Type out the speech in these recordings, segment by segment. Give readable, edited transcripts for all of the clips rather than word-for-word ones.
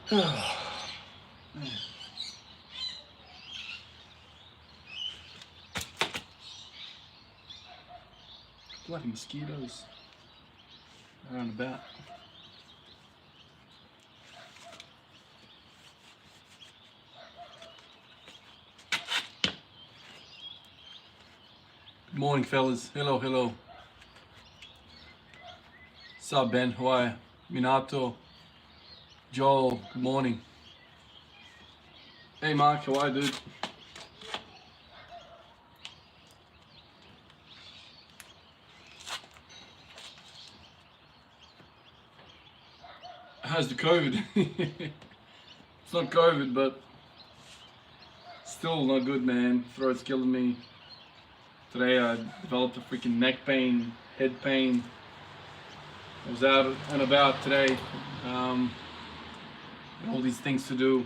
Man. Bloody mosquitoes around about. Good morning, fellas. Hello, hello. Sup, Ben? How are you? Minato, Joel. Good morning. Hey, Mark. How are you, dude? How's the COVID? It's not COVID, but still not good, man. Throat's killing me. Today I developed a freaking neck pain, head pain. I was out and about today. All these things to do.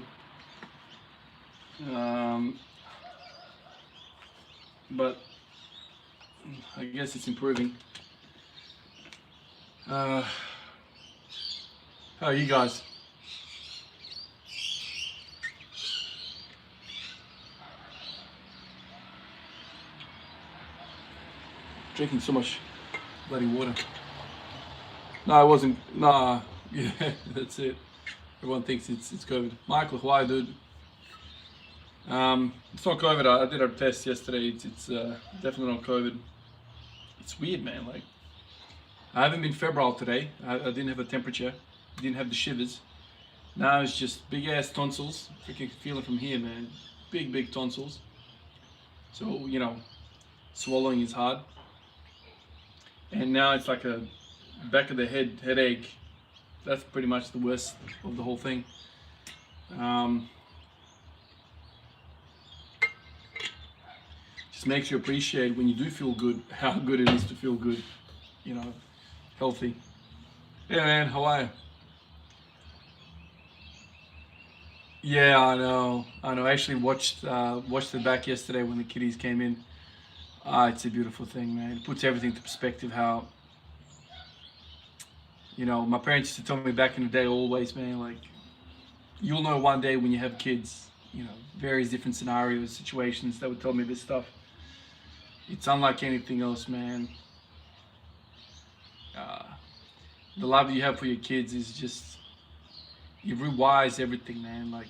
But I guess it's improving. How are you guys? Drinking so much bloody water. No, I wasn't. Nah, yeah, that's it. Everyone thinks it's COVID. Michael, why, dude? It's not COVID. I did a test yesterday. It's definitely not COVID. It's weird, man. Like, I haven't been febrile today. I didn't have a temperature. Didn't have the shivers. Now it's just big ass tonsils. Freaking feel it from here, man. Big tonsils. So, you know, swallowing is hard. And now it's like a back of the head headache. That's pretty much the worst of the whole thing. Just makes you appreciate when you do feel good, how good it is to feel good, you know, healthy. Hey man, how are you? Yeah, I know. I actually watched it back yesterday when the kiddies came in. It's a beautiful thing, man. It puts everything into perspective. How, you know, my parents used to tell me back in the day always, man, like, you'll know one day when you have kids, you know, various different scenarios, situations that would tell me this stuff. It's unlike anything else, man. The love you have for your kids is just, it rewires everything, man. Like,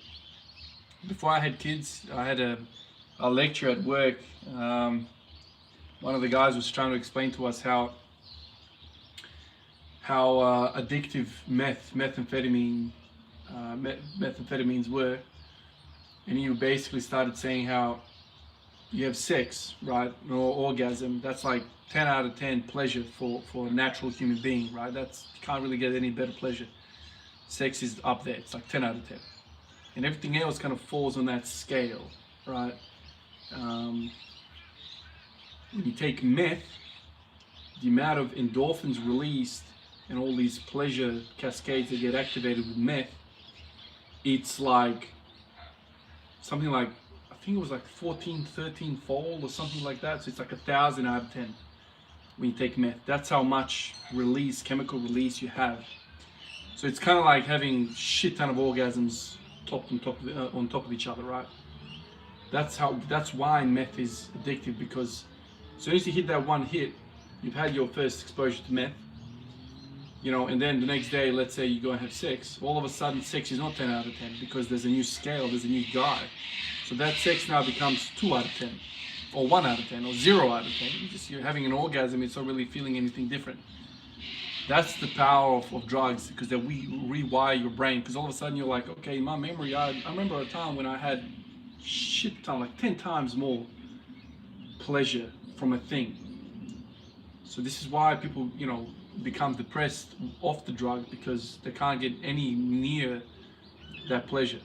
before I had kids, I had a lecture at work. One of the guys was trying to explain to us how addictive methamphetamines were, and he basically started saying how you have sex, right, or orgasm. That's like 10 out of 10 pleasure for a natural human being, right? That's, you can't really get any better pleasure. Sex is up there. It's like 10 out of 10, and everything else kind of falls on that scale, right? When you take meth, the amount of endorphins released and all these pleasure cascades that get activated with meth, it's like something like, I think it was like 14, 13 fold or something like that. So it's like 1,000 out of 10 when you take meth. That's how much release, chemical release you have. So it's kind of like having shit ton of orgasms on top of each other, right? That's why meth is addictive, because as soon as you hit that one hit, you've had your first exposure to meth, you know, and then the next day, let's say you go and have sex, all of a sudden sex is not 10 out of 10 because there's a new scale, there's a new guy. So that sex now becomes 2 out of 10, or 1 out of 10, or 0 out of 10. You're having an orgasm, it's not really feeling anything different. That's the power of drugs, because they rewire your brain. Because all of a sudden you're like, okay, in my memory, I remember a time when I had shit ton, like 10 times more pleasure from a thing. So this is why people, you know, become depressed off the drug, because they can't get any near that pleasure.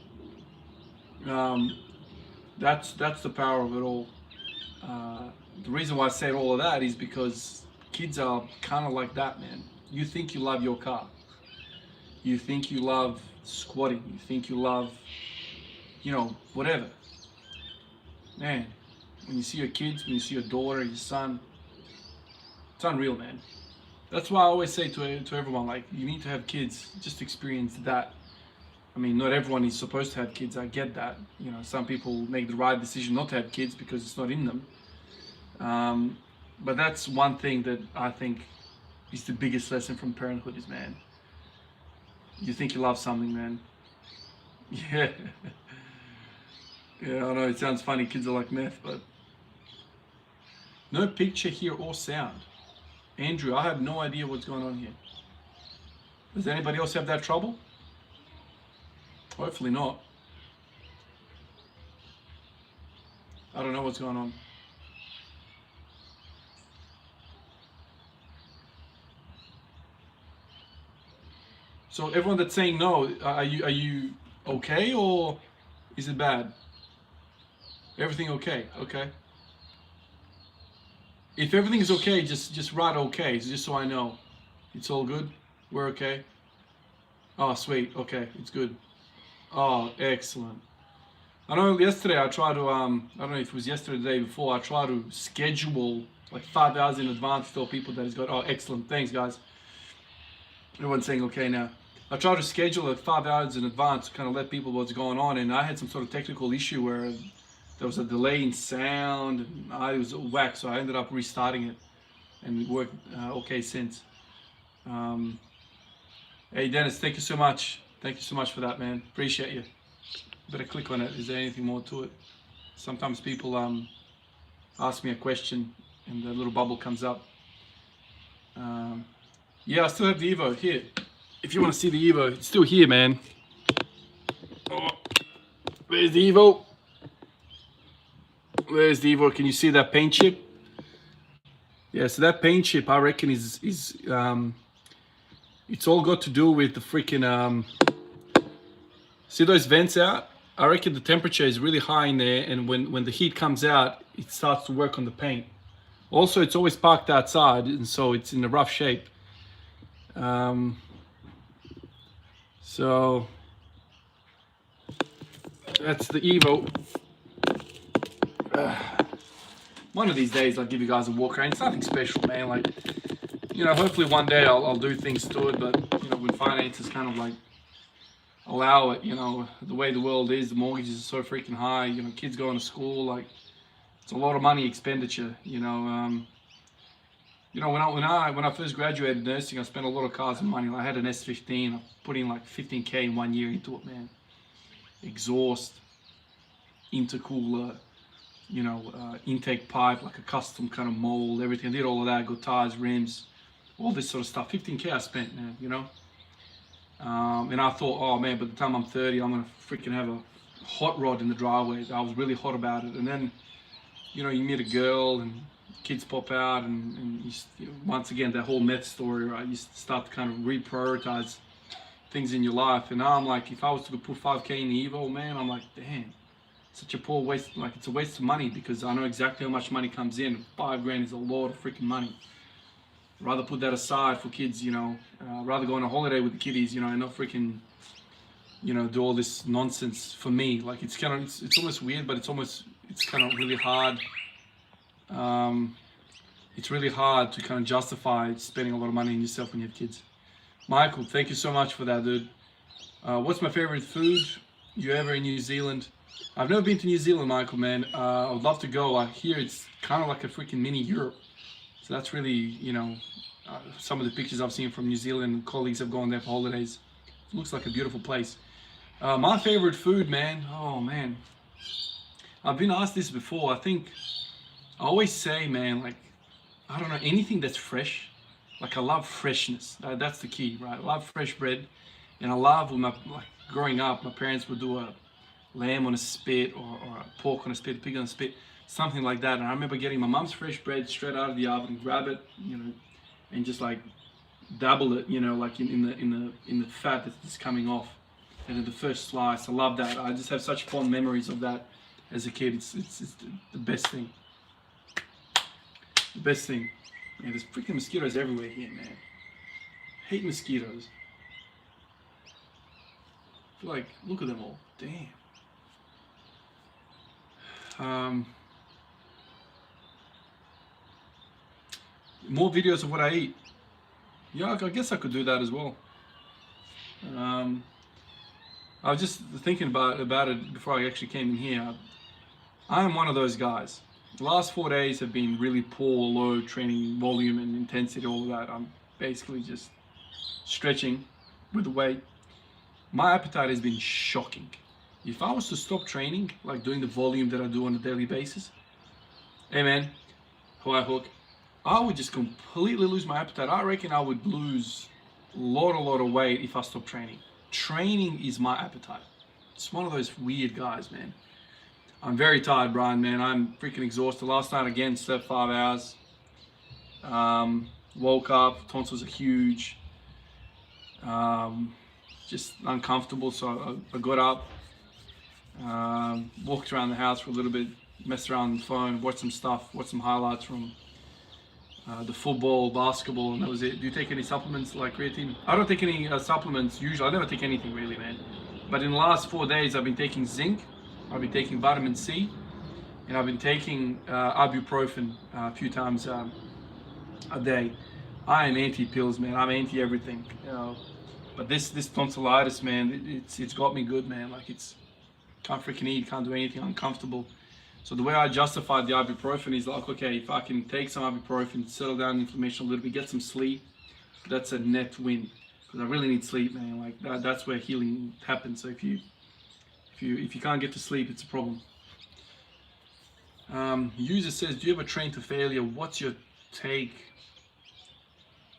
That's the power of it all. The reason why I say all of that is because kids are kind of like that, man. You think you love your car. You think you love squatting. You think you love, you know, whatever. Man, when you see your kids, when you see your daughter, your son, it's unreal, man. That's why I always say to everyone, like, you need to have kids, just experience that. I mean, not everyone is supposed to have kids. I get that. You know, some people make the right decision not to have kids because it's not in them. But that's one thing that I think is the biggest lesson from parenthood is, man, you think you love something, man. Yeah. Yeah, I know it sounds funny. Kids are like meth, but no picture here or sound. Andrew, I have no idea what's going on here. Does anybody else have that trouble? Hopefully not. I don't know what's going on. So everyone that's saying no, are you okay or is it bad? Everything okay? Okay. If everything is okay, just write okay, just so I know. It's all good? We're okay? Oh, sweet. Okay, it's good. Oh, excellent. I know yesterday I tried to, I don't know if it was yesterday or the day before, I tried to schedule like 5 hours in advance to tell people that it's got, oh, excellent, thanks guys. Everyone's saying okay now. I tried to schedule it 5 hours in advance to kind of let people know what's going on, and I had some sort of technical issue where there was a delay in sound, and I was whack, so I ended up restarting it, and it worked okay since. Hey Dennis, thank you so much. Thank you so much for that, man. Appreciate you. Better click on it. Is there anything more to it? Sometimes people ask me a question and the little bubble comes up. Yeah, I still have the Evo here. If you want to see the Evo, it's still here, man. Oh, there's the Evo. There's the Evo. Can you see that paint chip? Yeah, so that paint chip, I reckon, is it's all got to do with the freaking see those vents out? I reckon the temperature is really high in there, and when the heat comes out, it starts to work on the paint. Also, it's always parked outside, and so it's in a rough shape. So that's the Evo. One of these days I'll give you guys a walk around. It's nothing special, man. Like, you know, hopefully one day I'll do things to it, but you know, when finances kind of like allow it, you know, the way the world is, the mortgages are so freaking high, you know, kids going to school, like it's a lot of money expenditure, you know. When I first graduated nursing, I spent a lot of cars and money. I had an S15. I put in like 15K in 1 year into it, man. Exhaust, intercooler, you know, intake pipe, like a custom kind of mold, everything. I did all of that, got tires, rims, all this sort of stuff. 15K I spent, man, you know. And I thought, oh man, by the time I'm 30, I'm gonna freaking have a hot rod in the driveway. I was really hot about it. And then, you know, you meet a girl and kids pop out, and you know, once again, that whole meth story, right? You start to kind of reprioritize things in your life. And now I'm like, if I was to put 5K in the Evo, man, I'm like, damn, such a poor waste. Like, it's a waste of money because I know exactly how much money comes in. 5 grand is a lot of freaking money. Rather put that aside for kids, you know, rather go on a holiday with the kiddies, you know, and not freaking, you know, do all this nonsense for me. Like, it's kind of, it's almost weird, but it's kind of really hard. It's really hard to kind of justify spending a lot of money on yourself when you have kids. Michael, thank you so much for that, dude. What's my favorite food you ever in New Zealand? I've never been to New Zealand, Michael, man. I would love to go. I hear it's kind of like a freaking mini Europe. So that's really, you know, some of the pictures I've seen from New Zealand, colleagues have gone there for holidays. It looks like a beautiful place. My favorite food, man. Oh, man. I've been asked this before. I think I always say, man, like, I don't know, anything that's fresh. Like, I love freshness. That's the key, right? I love fresh bread. And I love, when like, growing up, my parents would do a lamb on a spit or a pork on a spit, a pig on a spit, something like that. And I remember getting my mom's fresh bread straight out of the oven, grab it, you know, and just like dabble it, you know, like in the fat that's just coming off. And then the first slice, I love that. I just have such fond memories of that as a kid. It's the best thing. The best thing. Yeah, there's freaking mosquitoes everywhere here, man. Hate mosquitoes. I feel like, look at them all. Damn. More videos of what I eat. Yeah, I guess I could do that as well. I I was just thinking about it before I actually came in here. I'm one of those guys. The last 4 days have been really poor, low training volume and intensity, all of that. I'm basically just stretching with the weight. My appetite has been shocking. If I was to stop training, like doing the volume that I do on a daily basis, hey man, Hawaii hook, I would just completely lose my appetite. I reckon I would lose a lot of weight if I stopped training. Training is my appetite. It's one of those weird guys, man. I'm very tired, Brian, man. I'm freaking exhausted. Last night, again, slept 5 hours. Woke up, tonsils are huge. Just uncomfortable, so I got up, walked around the house for a little bit, messed around on the phone, watched some stuff, watched some highlights from the football, basketball, and that was it. Do you take any supplements like creatine? I don't take any supplements usually. I never take anything really, man. But in the last 4 days, I've been taking zinc, I've been taking vitamin C, and I've been taking ibuprofen a few times a day. I am anti-pills, man. I'm anti-everything, you know. But this tonsillitis, man, it's got me good, man. Like, it's can't freaking eat, can't do anything, uncomfortable. So the way I justified the ibuprofen is like, okay, if I can take some ibuprofen, settle down inflammation a little bit, get some sleep, that's a net win. Because I really need sleep, man. Like that's where healing happens. So if you can't get to sleep, it's a problem. User says, do you ever train to failure? What's your take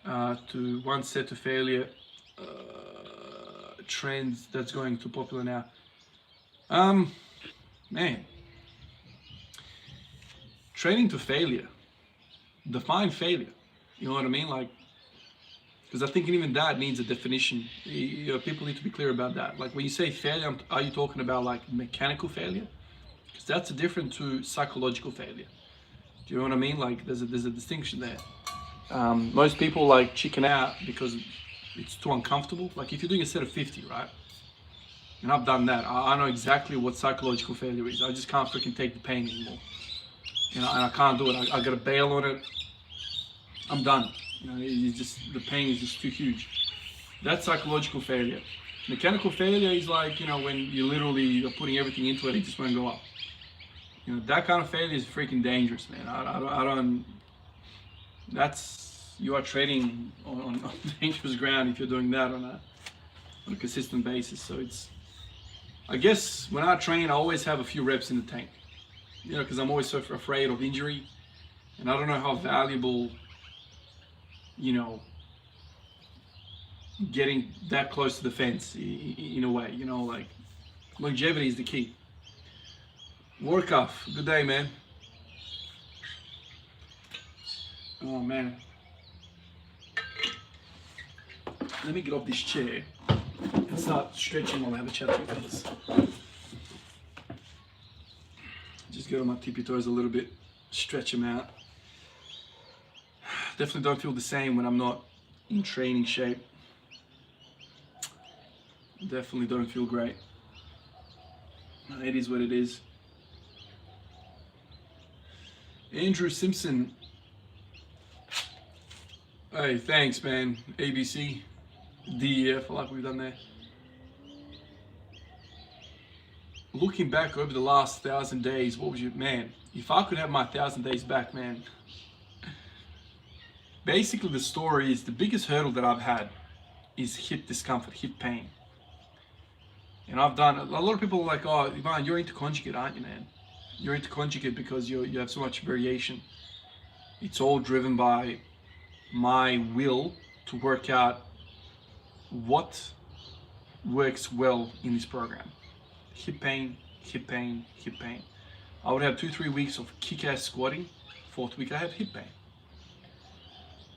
to one set to failure trends that's going too popular now? Man, training to failure, define failure, you know what I mean? Like, because I think even that needs a definition. You know, people need to be clear about that. Like when you say failure, are you talking about like mechanical failure? Because that's different to psychological failure. Do you know what I mean? Like there's a distinction there. Most people like chicken out because it's too uncomfortable. Like if you're doing a set of 50, right? And I've done that. I know exactly what psychological failure is. I just can't freaking take the pain anymore. You know, and I can't do it. I got to bail on it. I'm done. You know, it's just, the pain is just too huge. That's psychological failure. Mechanical failure is like, you know, when you literally are putting everything into it, it just won't go up. You know, that kind of failure is freaking dangerous, man. I don't that's, you are trading on dangerous ground if you're doing that on a consistent basis. So it's, I guess when I train, I always have a few reps in the tank. You know, because I'm always so afraid of injury, and I don't know how valuable, you know, getting that close to the fence in a way, you know, like longevity is the key. Work off, good day, man. Oh man, let me get off this chair and start stretching while I have a chat with you guys. Just get on my tippy toes a little bit, stretch them out. Definitely don't feel the same when I'm not in training shape. Definitely don't feel great. It is what it is. Andrew Simpson. Hey, thanks, man. ABC, DEF, I like what we've done there. Looking back over the last 1,000 days, what was your, man, if I could have my 1,000 days back, man. Basically the story is the biggest hurdle that I've had is hip discomfort, hip pain. And I've done, a lot of people are like, oh, Ivan, you're into conjugate, aren't you, man? You're into conjugate because you have so much variation. It's all driven by my will to work out what works well in this program. Hip pain, hip pain, hip pain. I would have 2-3 weeks of kick-ass squatting. 4th week I have hip pain.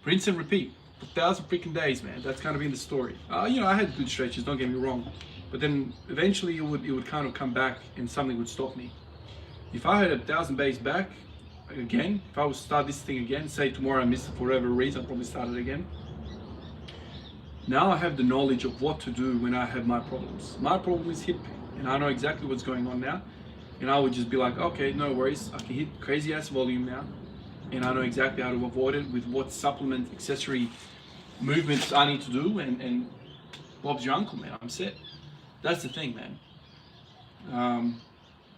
Rinse and repeat for 1,000 freaking days, man. That's kind of been the story. You know, I had good stretches, don't get me wrong, but then eventually it would kind of come back and something would stop me. If I had 1,000 days back again, if I was to start this thing again, say tomorrow I missed it for whatever reason, I'd probably start it again. Now I have the knowledge of what to do when I have my problems. My problem is hip pain, and I know exactly what's going on now. And I would just be like, okay, no worries. I can hit crazy ass volume now, and I know exactly how to avoid it with what supplement, accessory movements I need to do, and Bob's your uncle, man. I'm set. That's the thing, man.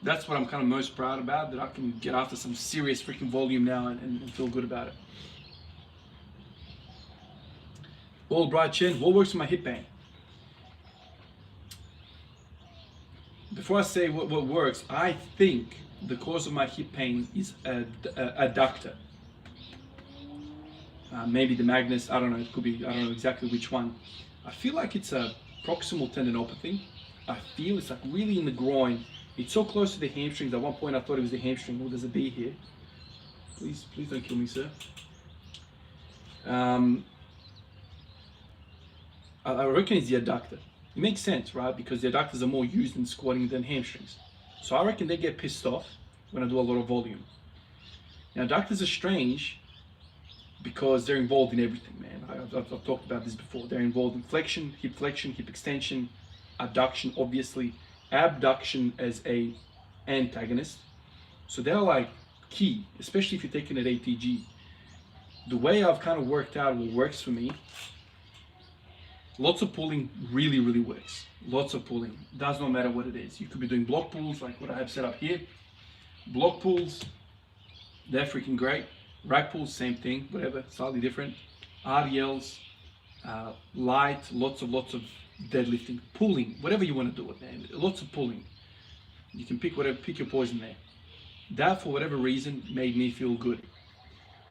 That's what I'm kind of most proud about, that I can get after some serious freaking volume now and feel good about it. All Bright Chen, what works for my hip pain? Before I say what works, I think the cause of my hip pain is adductor. Maybe the Magnus, I don't know, it could be, I don't know exactly which one. I feel like it's a proximal tendinopathy. I feel it's like really in the groin. It's so close to the hamstrings. At one point I thought it was the hamstring. Oh, there's a bee here. Please don't kill me, sir. I reckon it's the adductor. It makes sense, right? Because the adductors are more used in squatting than hamstrings. So I reckon they get pissed off when I do a lot of volume. Now, adductors are strange because they're involved in everything, man. I've talked about this before. They're involved in flexion, hip extension, adduction, obviously, abduction as a antagonist. So they're like key, especially if you're taking an ATG. The way I've kind of worked out what works for me, lots of pulling really works. Lots of pulling, does not matter what it is. You could be doing block pulls like what I have set up here. Block pulls, they're freaking great. Rack pulls, same thing, whatever, slightly different. RDLs, light, lots of deadlifting, pulling, whatever you want to do it, man. Lots of pulling. You can pick your poison there. That, for whatever reason, made me feel good.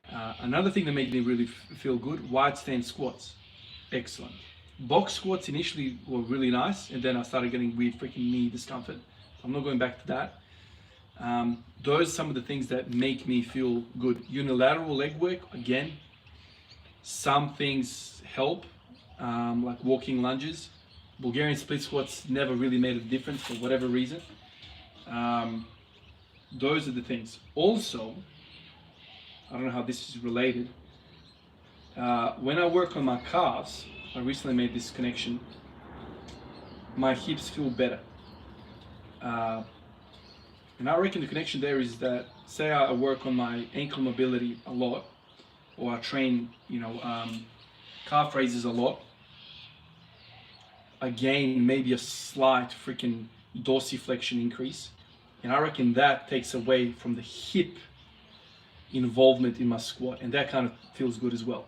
Another thing that made me really feel good, wide stance squats. Excellent. Box squats initially were really nice, and then I started getting weird freaking knee discomfort. I'm not going back to that. Those are some of the things that make me feel good. Unilateral leg work, again, some things help, like walking lunges. Bulgarian split squats never really made a difference for whatever reason. Those are the things. Also, I don't know how this is related. When I work on my calves, I recently made this connection, my hips feel better. And I reckon the connection there is that, say I work on my ankle mobility a lot, or I train, calf raises a lot, I gain maybe a slight freaking dorsiflexion increase. And I reckon that takes away from the hip involvement in my squat, and that kind of feels good as well.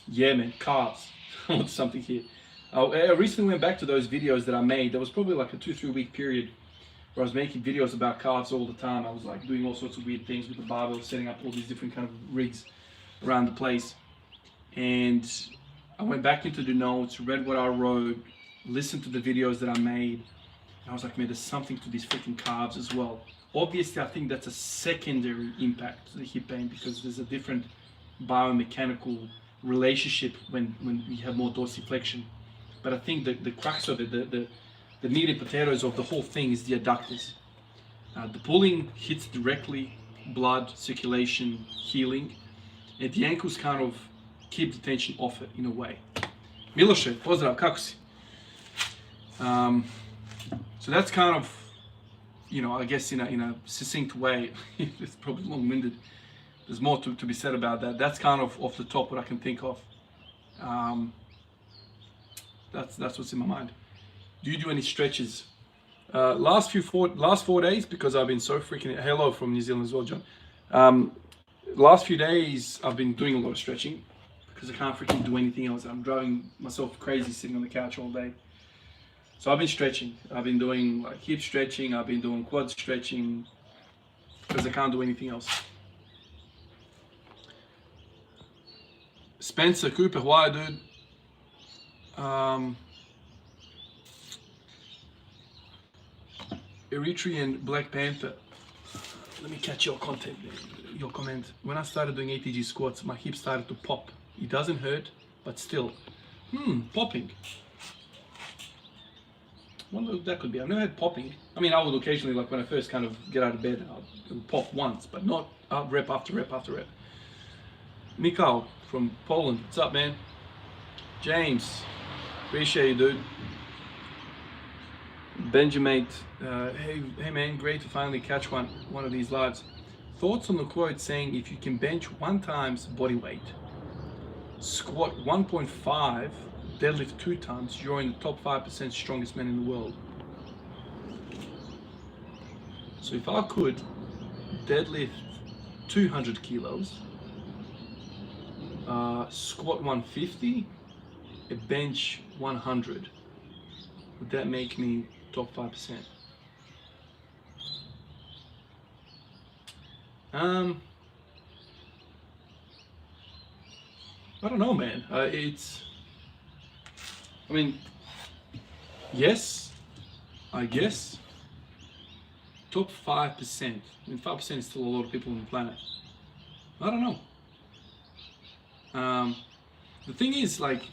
Yeah, man, calves. I want something here. I recently went back to those videos that I made. There was probably like a 2-3 week period where I was making videos about calves all the time. I was like doing all sorts of weird things with the barbell, setting up all these different kind of rigs around the place. And I went back into the notes, read what I wrote, listened to the videos that I made. And I was like, man, there's something to these freaking calves as well. Obviously, I think that's a secondary impact to the hip pain because there's a different biomechanical relationship when we have more dorsiflexion. But I think the crux of it, the meat and potatoes of the whole thing is the adductors. The pulling hits directly, blood, circulation, healing, and the ankles kind of keep the tension off it in a way. Miloše, pozdrav, kako si? So that's kind of, I guess in a succinct way, it's probably long-winded. There's more to be said about that. That's kind of off the top what I can think of. That's what's in my mind. Do you do any stretches? Last 4 days, because I've been so freaking, hello from New Zealand as well, John. Last few days I've been doing a lot of stretching because I can't freaking do anything else. I'm driving myself crazy sitting on the couch all day. So I've been stretching. I've been doing like hip stretching. I've been doing quad stretching because I can't do anything else. Spencer Cooper, why, dude? Eritrean Black Panther. Let me catch your comment. When I started doing ATG squats, my hip started to pop. It doesn't hurt, but still, popping. Wonder what that could be. I've never had popping. I mean, I would occasionally, like when I first kind of get out of bed, it would pop once, but not rep after rep after rep. Mikhail from Poland, what's up, man? James, appreciate you, dude. Benjamin, hey man, great to finally catch one of these lives. Thoughts on the quote saying if you can bench 1 times body weight, squat 1.5 deadlift 2 tons, you're in the top 5% strongest men in the world. So if I could deadlift 200 kilos, squat 150, a bench 100, would that make me top 5%? I don't know, man. I mean, yes, I guess. Top 5%. I mean, 5% is still a lot of people on the planet. I don't know. The thing is, like,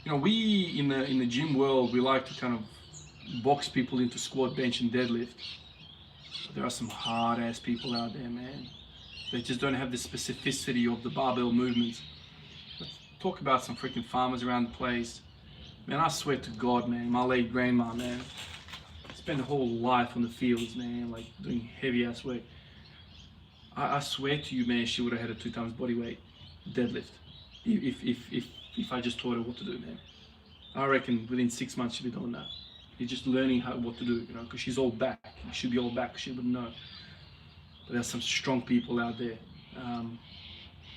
you know, we in the gym world, we like to kind of box people into squat, bench, and deadlift. But there are some hard ass people out there, man. They just don't have the specificity of the barbell movements. Let's talk about some freaking farmers around the place. Man, I swear to God, man, my late grandma, man, spent her whole life on the fields, man, like doing heavy ass work. I swear to you, man, she would have had a 2 times body weight deadlift if I just taught her what to do, man. I reckon within 6 months she'd be doing that. You're just learning what to do, you know, because she's all back. She should be all back. She wouldn't know. But there's some strong people out there.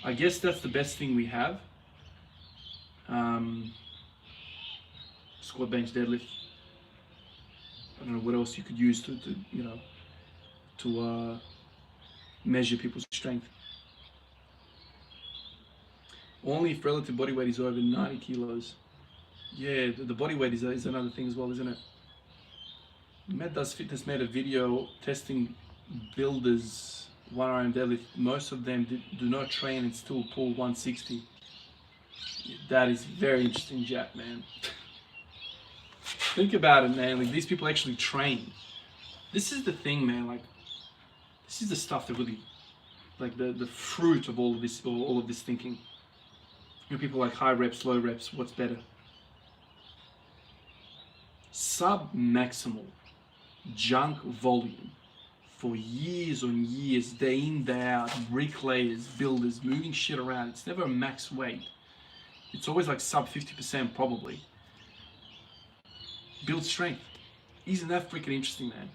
I guess that's the best thing we have. Squat, bench, deadlift. I don't know what else you could use to you know, to measure people's strength. Only if relative body weight is over 90 kilos. Yeah, the body weight is another thing as well, isn't it? Matt Does Fitness made a video testing builders 1RM deadlift. Most of them do not train and still pull 160. That is very interesting, Jack, man. Think about it, man. Like, these people actually train. This is the thing, man. Like, this is the stuff that really, like, the fruit of all of this thinking. You know, people like high reps, low reps. What's better? Sub-maximal junk volume for years on years, day in, day out, bricklayers, builders, moving shit around. It's never a max weight. It's always like sub 50% probably. Build strength. Isn't that freaking interesting, man?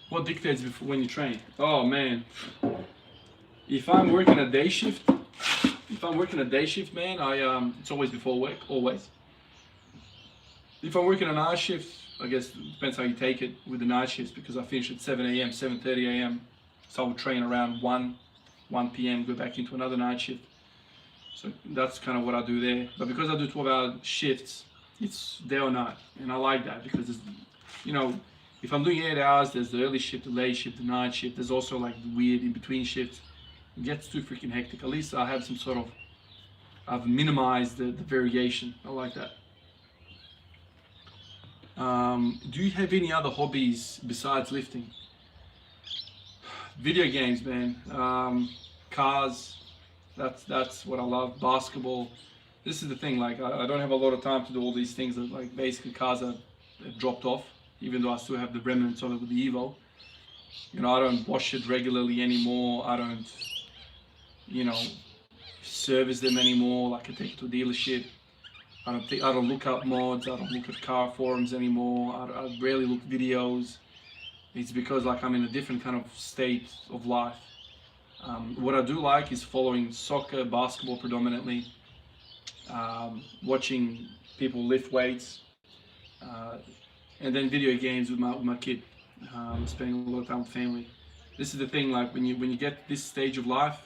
What dictates when you train? Oh, man. If I'm working a day shift, man, it's always before work, always. If I'm working a night shift, I guess it depends how you take it with the night shifts, because I finish at 7 a.m., 7:30 a.m. So I would train around 1 p.m., go back into another night shift. So that's kind of what I do there. But because I do 12-hour shifts, it's day or night. And I like that because, you know, if I'm doing 8 hours, there's the early shift, the late shift, the night shift. There's also like the weird in-between shifts. It gets too freaking hectic. At least I have some sort of, I've minimized the variation. I like that. Do you have any other hobbies besides lifting? Video games, man. Cars. That's what I love. Basketball. This is the thing. Like, I don't have a lot of time to do all these things. That, like, basically cars have dropped off. Even though I still have the remnants of it with the Evo. You know, I don't wash it regularly anymore. I don't, you know, service them anymore. Like, I take it to a dealership. I don't look up mods. I don't look at car forums anymore. I rarely look videos. It's because, like, I'm in a different kind of state of life. What I do like is following soccer, basketball predominantly, watching people lift weights, and then video games with my kid, spending a lot of time with family. This is the thing, like, when you get this stage of life,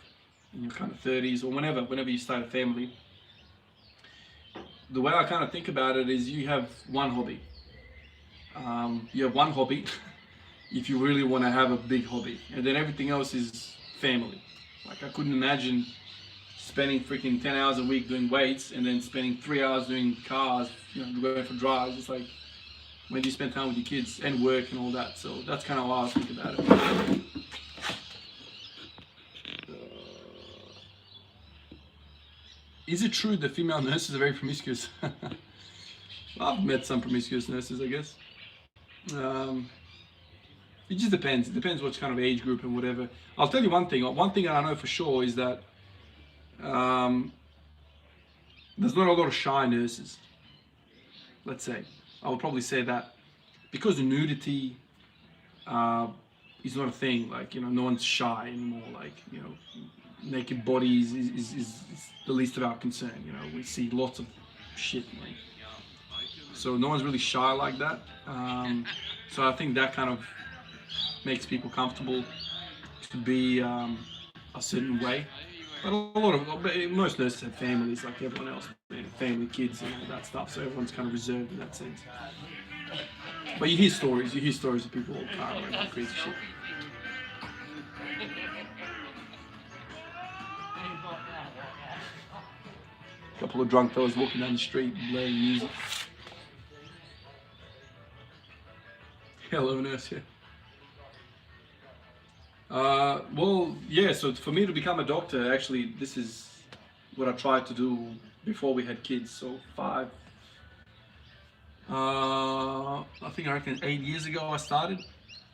in your kind of 30s or whenever you start a family, the way I kind of think about it is you have one hobby. You have one hobby if you really want to have a big hobby, and then everything else is family. Like, I couldn't imagine spending freaking 10 hours a week doing weights and then spending 3 hours doing cars, you know, going for drives. It's like, when do you spend time with your kids and work and all that? So that's kind of how I think about it. Is it true that female nurses are very promiscuous? I've met some promiscuous nurses, I guess. It just depends. It depends what kind of age group and whatever. I'll tell you one thing. One thing I know for sure is that Um, there's not a lot of shy nurses, let's say. I would probably say that because nudity is not a thing. Like, no one's shy anymore. Like, naked bodies is the least of our concern. We see lots of shit, man. So no one's really shy like that. So I think that kind of makes people comfortable to be a certain way. But most nurses have families like everyone else, family, kids, and all that stuff. So everyone's kind of reserved in that sense. But you hear stories of people all the time, like crazy shit. A couple of drunk fellas walking down the street blaring music. Hello, nurse. Yeah. Well, yeah. So for me to become a doctor, actually, this is what I tried to do before we had kids. So I reckon 8 years ago I started.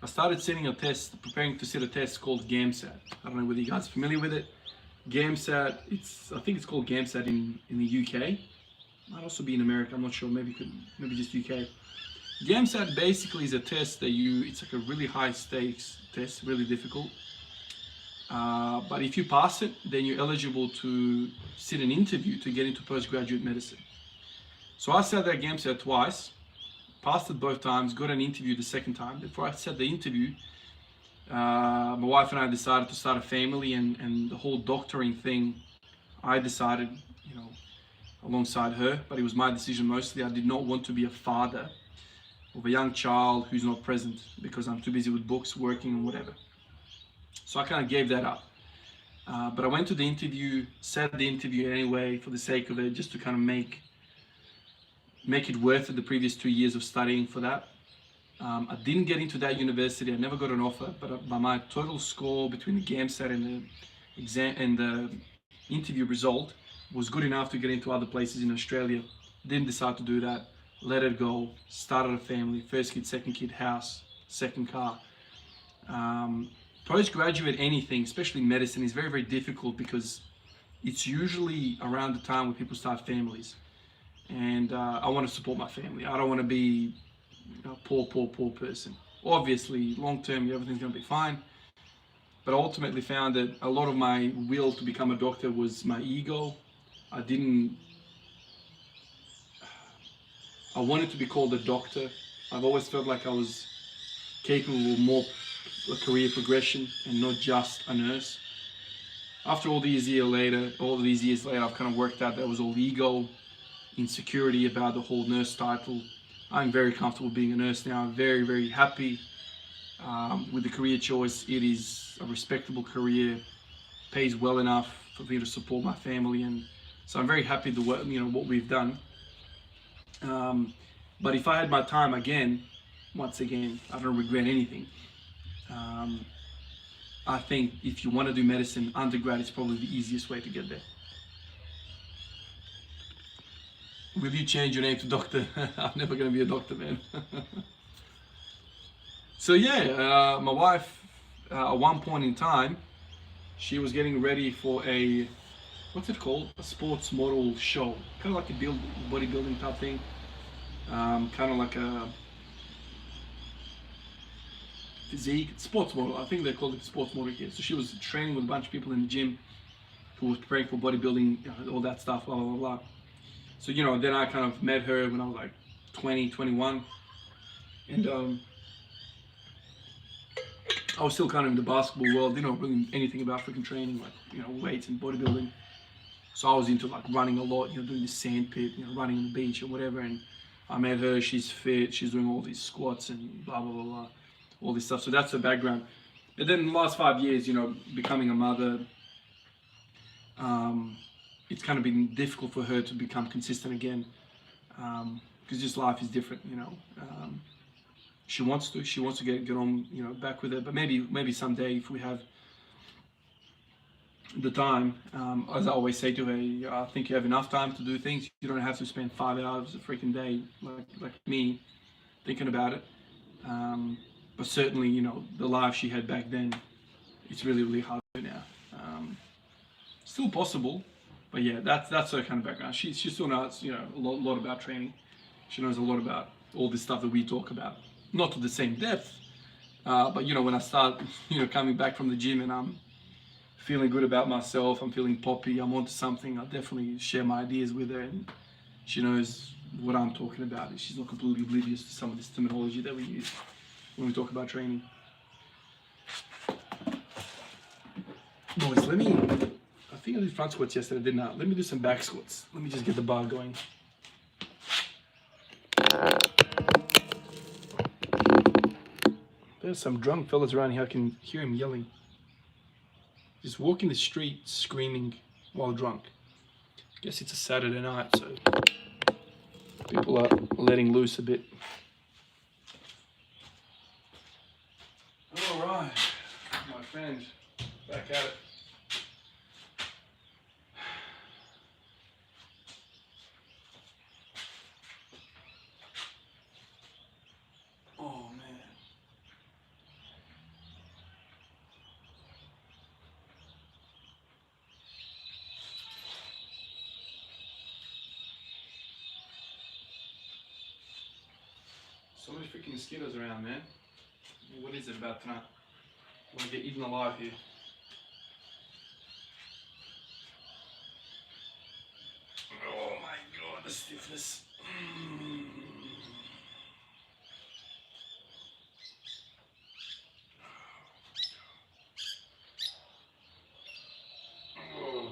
I started sitting a test, preparing to sit a test called GAMSAT. I don't know whether you guys are familiar with it. GAMSAT, I think it's called GAMSAT in the UK. Might also be in America. I'm not sure. Maybe just UK. GAMSAT basically is a test that it's like a really high stakes test, really difficult. But if you pass it, then you're eligible to sit an interview to get into postgraduate medicine. So I sat that GAMSAT twice, passed it both times, got an interview the second time. Before I sat the interview, my wife and I decided to start a family, and the whole doctoring thing, I decided, alongside her, but it was my decision mostly. I did not want to be a father of a young child who's not present because I'm too busy with books, working, and whatever. So I kind of gave that up. But I went to the interview, sat the interview anyway for the sake of it, just to kind of make it worth it, the previous 2 years of studying for that. I didn't get into that university. I never got an offer, but by my total score between the GAMSAT and the exam and the interview result was good enough to get into other places in Australia. Didn't decide to do that. Let it go. Started a family. First kid, second kid, house, second car. Postgraduate anything, especially medicine, is very, very difficult because it's usually around the time when people start families. And I want to support my family. I don't want to be a poor person. Obviously, long term, everything's going to be fine. But I ultimately found that a lot of my will to become a doctor was my ego. I wanted to be called a doctor. I've always felt like I was capable of more career progression and not just a nurse. After all these years later, I've kind of worked out that it was all ego, insecurity about the whole nurse title. I'm very comfortable being a nurse now. I'm very, very happy with the career choice. It is a respectable career, pays well enough for me to support my family, and so I'm very happy with what we've done. But if I had my time again, once again, I don't regret anything. I think if you want to do medicine, undergrad is probably the easiest way to get there. Will you change your name to doctor? I'm never going to be a doctor, man. So yeah, my wife, at one point in time, she was getting ready for what's it called? A sports model show. Kind of like a bodybuilding type thing. Kind of like a physique, sports model. I think they called it sports model here. So she was training with a bunch of people in the gym who was preparing for bodybuilding, all that stuff, blah, blah, blah. So, then I kind of met her when I was like 20, 21. And I was still kind of in the basketball world, didn't know really anything about freaking training, like, weights and bodybuilding. So I was into like running a lot, doing the sand pit, running on the beach or whatever. And I met her, she's fit, she's doing all these squats and blah, blah, blah, blah, all this stuff. So that's her background. And then in the last 5 years, becoming a mother, it's kind of been difficult for her to become consistent again, because just life is different, she wants to get on, back with it, but maybe someday if we have the time, as I always say to her, I think you have enough time to do things. You don't have to spend 5 hours a freaking day like me thinking about it. But certainly, the life she had back then, it's really, really hard now. Still possible, but yeah, that's her kind of background. She still knows, you know, a lot about training. She knows a lot about all this stuff that we talk about, not to the same depth, but you know, when I start, you know, coming back from the gym and I'm feeling good about myself, I'm feeling poppy, I'm onto something, I'll definitely share my ideas with her, and she knows what I'm talking about. She's not completely oblivious to some of this terminology that we use when we talk about training. Boys, I think I did front squats yesterday, didn't I? Let me do some back squats. Let me just get the bar going. There's some drunk fellas around here. I can hear him yelling. Just walking the street screaming while drunk. I guess it's a Saturday night, so people are letting loose a bit. All right, my friend, back at it. Oh man. So many freaking mosquitoes around, man. What is it about tonight? I want to get eaten alive here. Oh my god, the stiffness. Oh.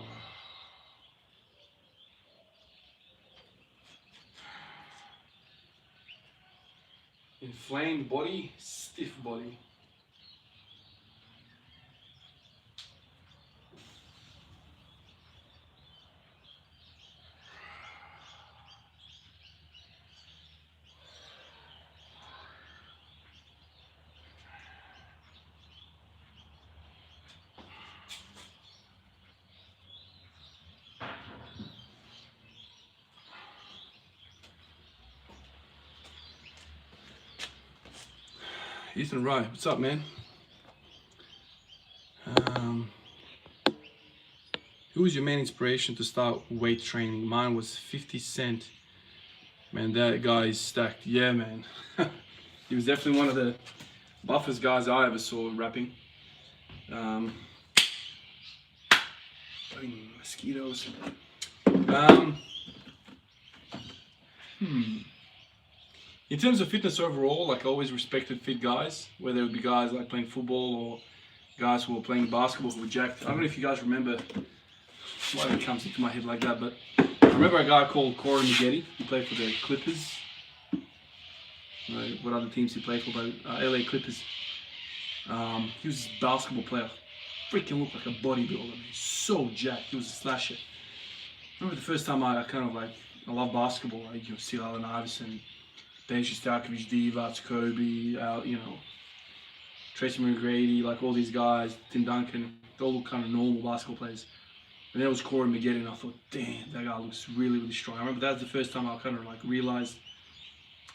Inflamed body, stiff body. Ethan Wright, what's up, man? Who was your main inspiration to start weight training? Mine was 50 Cent. Man, that guy is stacked. Yeah, man. He was definitely one of the buffest guys I ever saw rapping. Mosquitoes. In terms of fitness overall, like I always respected fit guys, whether it would be guys like playing football or guys who were playing basketball who were jacked. I don't know if you guys remember why it comes into my head like that, but I remember a guy called Corey Maggette. He played for the Clippers. What other teams he played for? But LA Clippers. He was a basketball player. Freaking looked like a bodybuilder. So jacked. He was a slasher. I remember the first time I kind of like, I love basketball. Like, you know, see Allen Iverson, Peja Stojakovic, Divac, Kobe, you know, Tracy McGrady, like all these guys, Tim Duncan, they all look kind of normal basketball players. And then it was Corey Maggette, and I thought, damn, that guy looks really, really strong. I remember that was the first time I kind of like realized,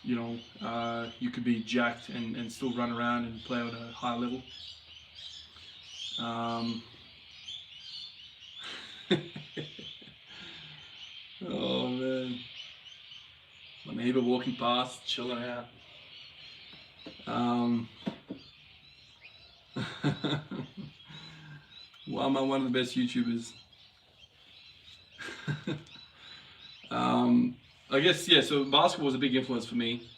you know, you could be jacked and still run around and play at a high level. Oh man, my neighbor walking past, chilling out. Why am I one of the best YouTubers? I guess, yeah, so basketball was a big influence for me.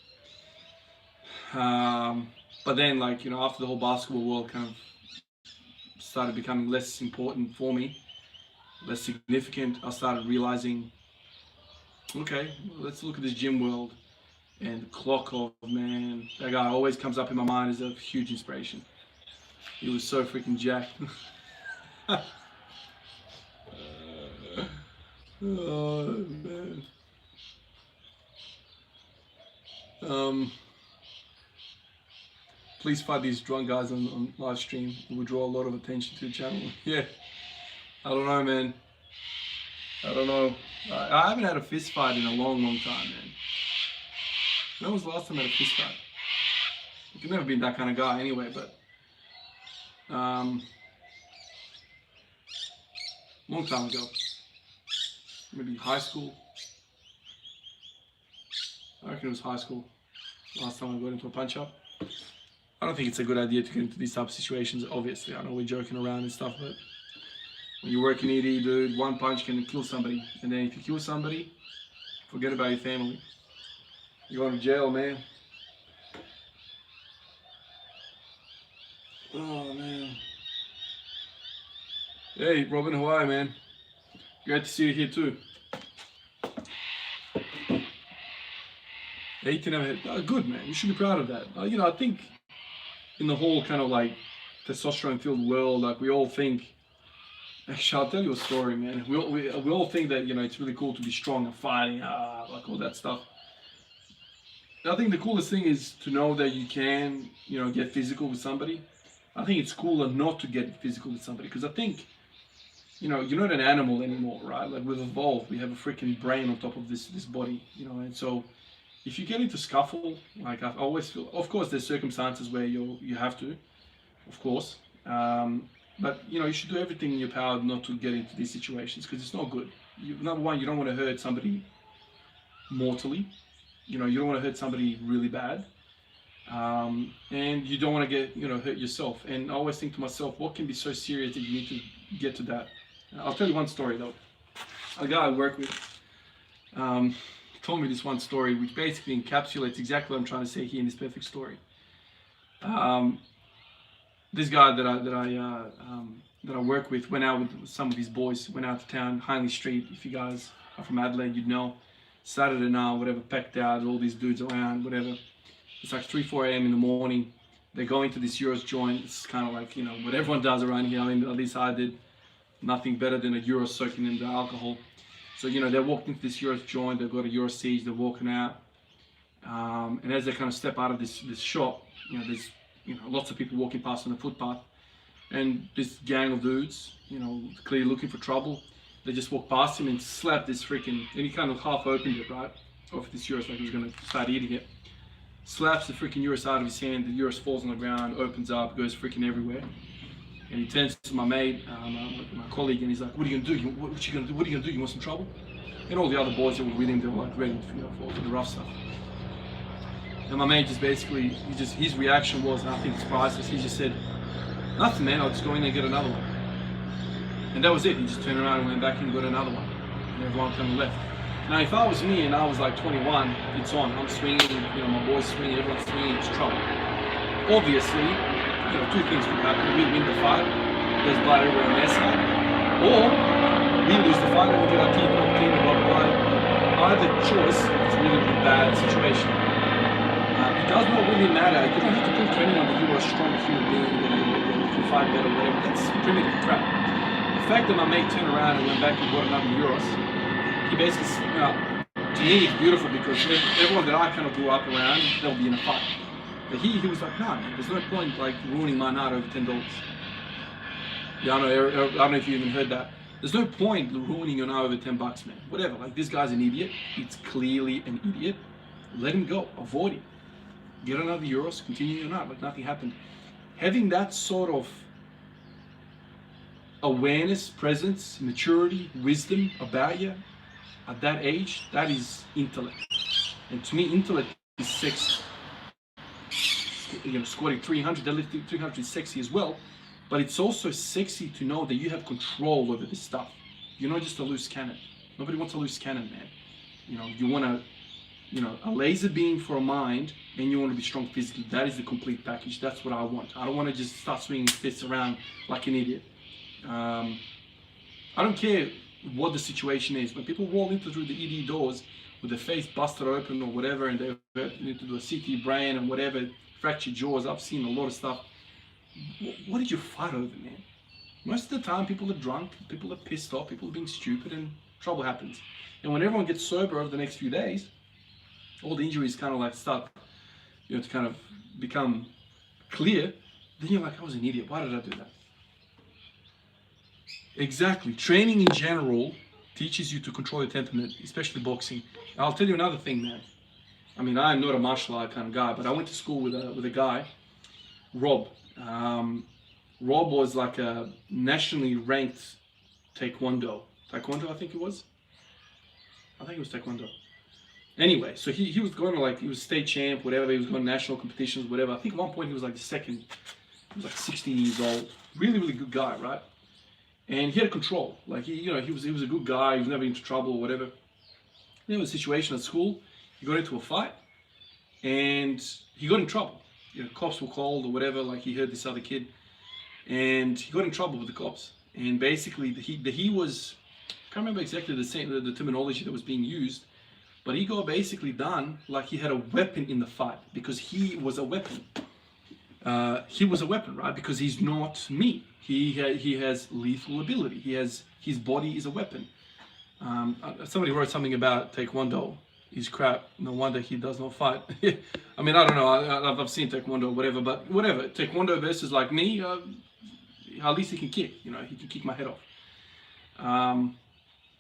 But then, like, you know, after the whole basketball world kind of started becoming less important for me, less significant, I started realizing, okay, let's look at this gym world. And Klokov, man, that guy always comes up in my mind as a huge inspiration. He was so freaking jacked. Oh man. Please fight these drunk guys on live stream. It will draw a lot of attention to the channel. Yeah. I don't know, man. I don't know. I haven't had a fist fight in a long, long time, man. When was the last time I had a fist fight? I've never been that kind of guy anyway, but long time ago. Maybe high school. I reckon it was high school. Last time I got into a punch-up. I don't think it's a good idea to get into these type of situations, obviously. I know we're joking around and stuff, but when you work in ED, dude, one punch can kill somebody. And then if you kill somebody, forget about your family. You're going to jail, man. Oh, man. Hey, Robin, how are you, man? Great to see you here, too. 18 of it. Good, man. You should be proud of that. You know, I think in the whole kind of like testosterone-filled world, like we all think. Actually, I'll tell you a story, man. We all think that, you know, it's really cool to be strong and fighting, like all that stuff. I think the coolest thing is to know that you can, you know, get physical with somebody. I think it's cooler not to get physical with somebody, because I think, you know, you're not an animal anymore, right? Like we've evolved. We have a freaking brain on top of this body, you know, and so if you get into scuffle, like I always feel, of course, there's circumstances where you have to, of course. But you know, you should do everything in your power not to get into these situations, because it's not good. Number one, you don't want to hurt somebody mortally. You know, you don't want to hurt somebody really bad, and you don't want to get, you know, hurt yourself. And I always think to myself, what can be so serious that you need to get to that? I'll tell you one story though. A guy I work with told me this one story, which basically encapsulates exactly what I'm trying to say here in this perfect story. This guy that I work with went out with some of his boys, went out to town, Hindley Street. If you guys are from Adelaide, you'd know. Saturday night, whatever, packed out, all these dudes around, whatever. It's like 3, 4 a.m. in the morning. They go into this Euros joint. It's kind of like, you know, what everyone does around here. I mean, at least I did. Nothing better than a Euro soaking in the alcohol. So, you know, they walked into this Euros joint. They've got a Euro siege. They're walking out. And as they kind of step out of this shop, you know, there's, you know, lots of people walking past on the footpath, and this gang of dudes, you know, clearly looking for trouble, they just walked past him and slapped this freaking, and he kind of half opened it, right, off this Euros, like he was going to start eating it. Slaps the freaking Euros out of his hand, the Euros falls on the ground, opens up, goes freaking everywhere. And he turns to my mate, my colleague, and he's like, what are you going to do? What you going to do? What are you going to do? You want some trouble? And all the other boys that were with him, they were like ready, you know, for the rough stuff. And my mate just basically, his reaction was, and I think it's priceless, he just said, nothing, man, I'll just go in and get another one. And that was it. He just turned around and went back and got another one. And everyone kind of left. Now, if I was me and I was like 21, it's on. I'm swinging, you know, my boys swinging, everyone's swinging, it's trouble. Obviously, you know, 2 things could happen. We win the fight, there's blood everywhere on their side, or we lose the fight and we get our team up, blah, blah, blah. Either choice, it's a really, really bad situation. It does not really matter. You don't have to prove to anyone that you are a strong human being, that you can fight better, whatever. That's primitive crap. The fact that my mate turned around and went back and bought another Euros, he basically, you know, to me it's beautiful, because everyone that I kind of grew up around, they'll be in a fight. But he was like, nah, man, there's no point like ruining my night over $10. Yeah, I don't know if you even heard that. There's no point ruining your night over $10, man. Whatever, like this guy's an idiot. It's clearly an idiot. Let him go, avoid him. Get another Euros, continue your night like nothing happened. Having that sort of awareness, presence, maturity, wisdom about you at that age, that is intellect. And to me, intellect is sexy. You know, squatting 300, deadlifting 300 is sexy as well, but it's also sexy to know that you have control over this stuff. You're not just a loose cannon. Nobody wants a loose cannon, man. You know, you want to, you know, a laser beam for a mind, and you want to be strong physically. That is the complete package. That's what I want. I don't want to just start swinging fists around like an idiot. I don't care what the situation is. When people walk into through the ED doors with their face busted open or whatever, and they need to do a CT brain and whatever, fractured jaws, I've seen a lot of stuff. What did you fight over, man? Most of the time, people are drunk, people are pissed off, people are being stupid, and trouble happens. And when everyone gets sober over the next few days, all the injuries kind of like start, you know, to kind of become clear. Then you're like, I was an idiot. Why did I do that? Exactly. Training in general teaches you to control your temperament, especially boxing. And I'll tell you another thing, man. I mean, I'm not a martial art kind of guy, but I went to school with a guy, Rob. Rob was like a nationally ranked taekwondo. Taekwondo, I think it was. I think it was taekwondo. Anyway, so he was going to, like, he was state champ, whatever. He was going to national competitions, whatever. I think at one point he was like the second. He was like 16 years old. Really, really good guy, right? And he had control. Like, he was a good guy. He was never into trouble or whatever. There was a situation at school. He got into a fight, and he got in trouble. Cops were called or whatever. Like, he heard this other kid, and he got in trouble with the cops. And basically, he was, I can't remember exactly the terminology that was being used, but he got basically done like he had a weapon in the fight, because he was a weapon. He was a weapon, right? Because he's not me. He has lethal ability. His body is a weapon. Somebody wrote something about taekwondo. He's crap. No wonder he does not fight. I mean, I don't know. I've seen taekwondo, whatever. But whatever. Taekwondo versus like me. At least he can kick. He can kick my head off.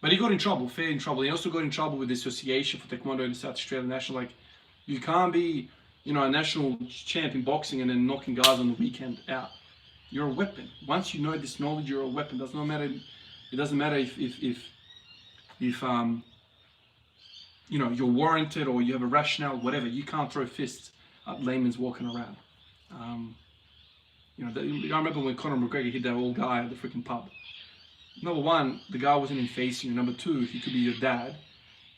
But he got in trouble, fair in trouble. He also got in trouble with the Association for Taekwondo in the South Australian National. Like, you can't be, a national champ in boxing and then knocking guys on the weekend out. You're a weapon. Once you know this knowledge, you're a weapon. It doesn't matter if you're warranted or you have a rationale, whatever. You can't throw fists at laymen's walking around. I remember when Conor McGregor hit that old guy at the freaking pub. Number one, the guy wasn't in facing you. Number two, he could be your dad,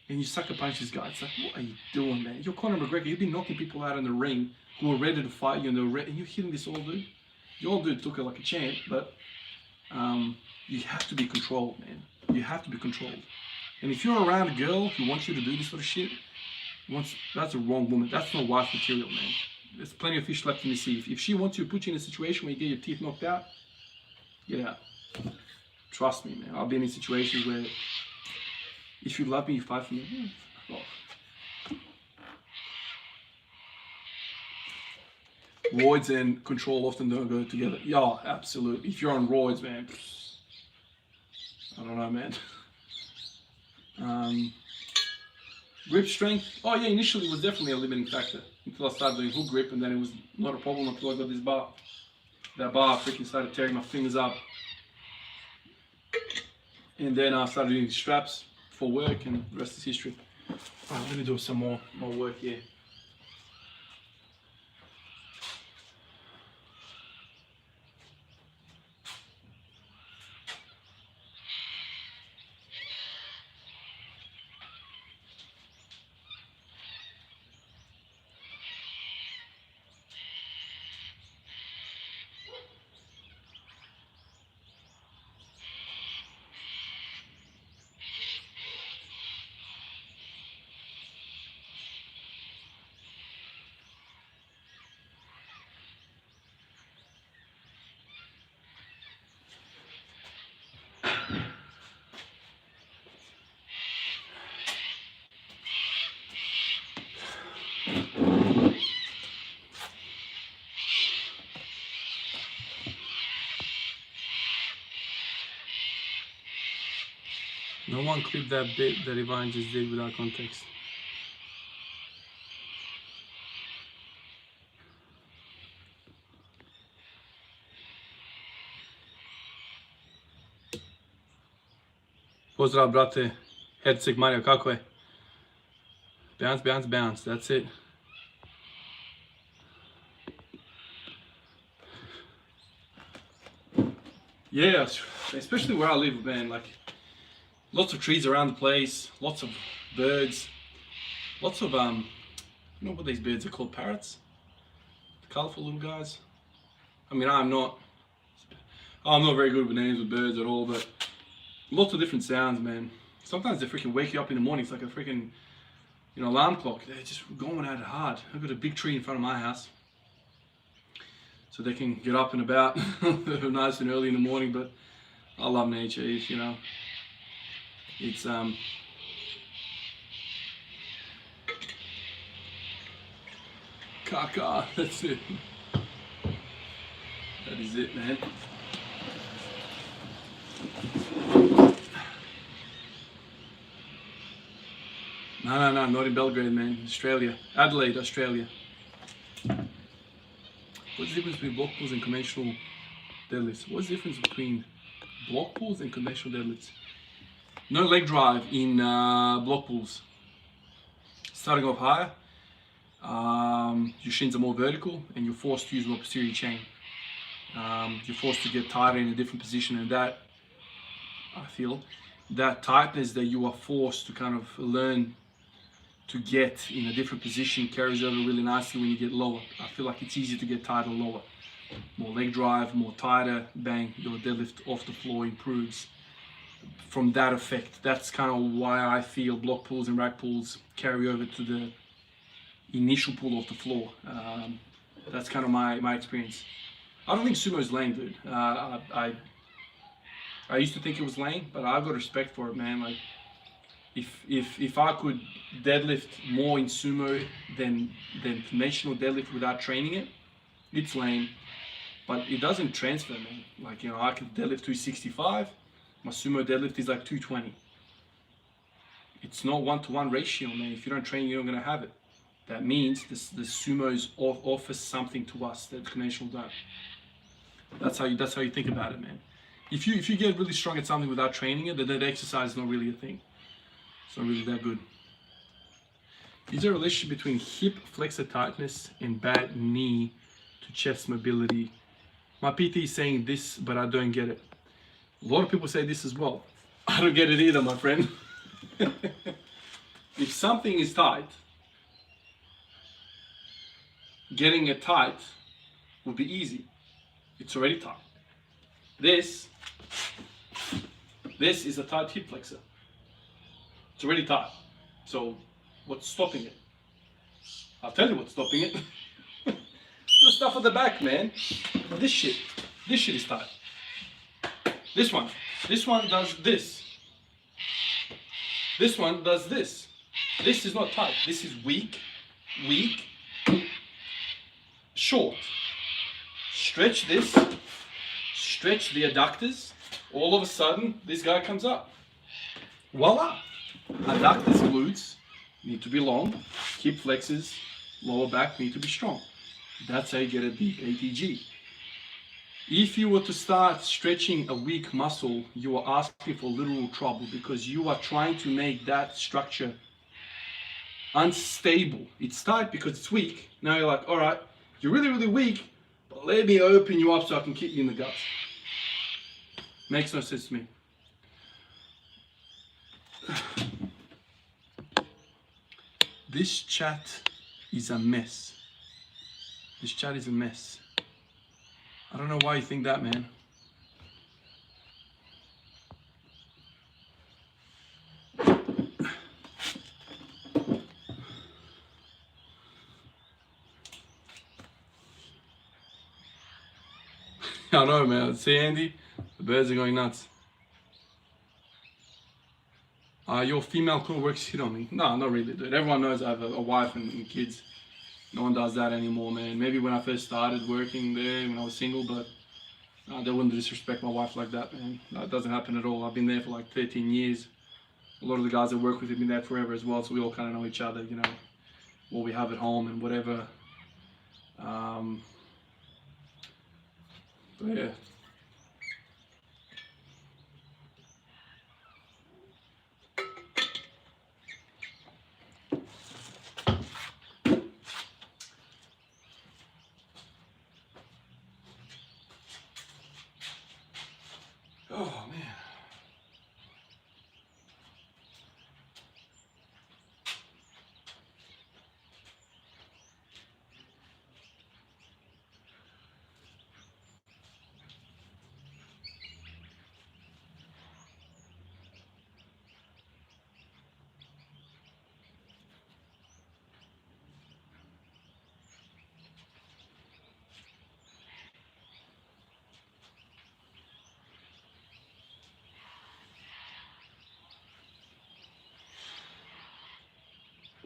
and you sucker punch this guy. It's like, what are you doing, man? You're Conor McGregor. You've been knocking people out in the ring who are ready to fight you, and you're hitting this old dude. The old dude took it like a champ, but you have to be controlled, man. You have to be controlled. And if you're around a girl who wants you to do this sort of shit, that's a wrong woman. That's not wife material, man. There's plenty of fish left in the sea. If she wants to put you in a situation where you get your teeth knocked out, get out. Trust me, man. I've been in situations where if you love me, you fight for me. Roids and control often don't go together. Yeah, absolutely. If you're on roids, man, I don't know, man. Grip strength. Oh yeah, initially it was definitely a limiting factor until I started doing hook grip, and then it was not a problem until I got this bar. That bar freaking started tearing my fingers up. And then I started doing straps for work, and the rest is history. Alright, let me do some more work here. No one clipped that bit that Ivan just did without context. Pozdrav, brate. Herceg Mario, kako je? Bounce, bounce, bounce. That's it. Yeah, especially where I live, man. Like, lots of trees around the place, lots of birds, lots of you know what these birds are called? Parrots? The colourful little guys. I mean, I'm not very good with names of birds at all, but lots of different sounds, man. Sometimes they freaking wake you up in the morning. It's like a freaking, alarm clock. They're just going at it hard. I've got a big tree in front of my house, so they can get up and about nice and early in the morning. But I love nature, it's Kaka, that's it. That is it, man. No, not in Belgrade, man. Australia. Adelaide, Australia. What's the difference between block pulls and conventional deadlifts? What's the difference between block pulls and conventional deadlifts. No leg drive in block pulls. Starting off higher, your shins are more vertical and you're forced to use more posterior chain. You're forced to get tighter in a different position, and that, I feel, that tightness that you are forced to kind of learn to get in a different position carries over really nicely when you get lower. I feel like it's easier to get tighter lower. More leg drive, more tighter, bang, your deadlift off the floor improves from that effect. That's kind of why I feel block pulls and rack pulls carry over to the initial pull off the floor. That's kind of my experience. I don't think sumo is lame, dude. I used to think it was lame, but I've got respect for it, man. Like, if I could deadlift more in sumo than conventional deadlift without training it, it's lame. But it doesn't transfer, man. Like, you know, I can deadlift 265. My sumo deadlift is like 220. It's not 1-to-1 ratio, man. If you don't train, you're not gonna have it. That means the sumos offers something to us that conventional don't. That's how you think about it, man. If you get really strong at something without training it, then that exercise is not really a thing. It's not really that good. Is there a relationship between hip flexor tightness and bad knee to chest mobility? My PT is saying this, but I don't get it. A lot of people say this as well. I don't get it either, my friend. If something is tight, getting it tight would be easy. It's already tight. This is a tight hip flexor. It's already tight. So what's stopping it? I'll tell you what's stopping it. The stuff at the back, man. This shit is tight. This one does this. This one does this. This is not tight. This is weak, short. Stretch this, stretch the adductors. All of a sudden, this guy comes up. Voila! Adductors, glutes need to be long. Hip flexors, lower back need to be strong. That's how you get a deep ATG. If you were to start stretching a weak muscle, you are asking for literal trouble because you are trying to make that structure unstable. It's tight because it's weak. Now you're like, all right, you're really, really weak, but let me open you up so I can kick you in the guts. Makes no sense to me. This chat is a mess. This chat is a mess. I don't know why you think that, man. I know, man. See, Andy? The birds are going nuts. Your female crew works hit on me. No, not really, dude. Everyone knows I have a wife and kids. No one does that anymore, man. Maybe when I first started working there, when I was single, but they wouldn't disrespect my wife like that, man. That doesn't happen at all. I've been there for like 13 years. A lot of the guys I work with have been there forever as well, so we all kind of know each other, you know, what we have at home and whatever. But yeah. Oh, man.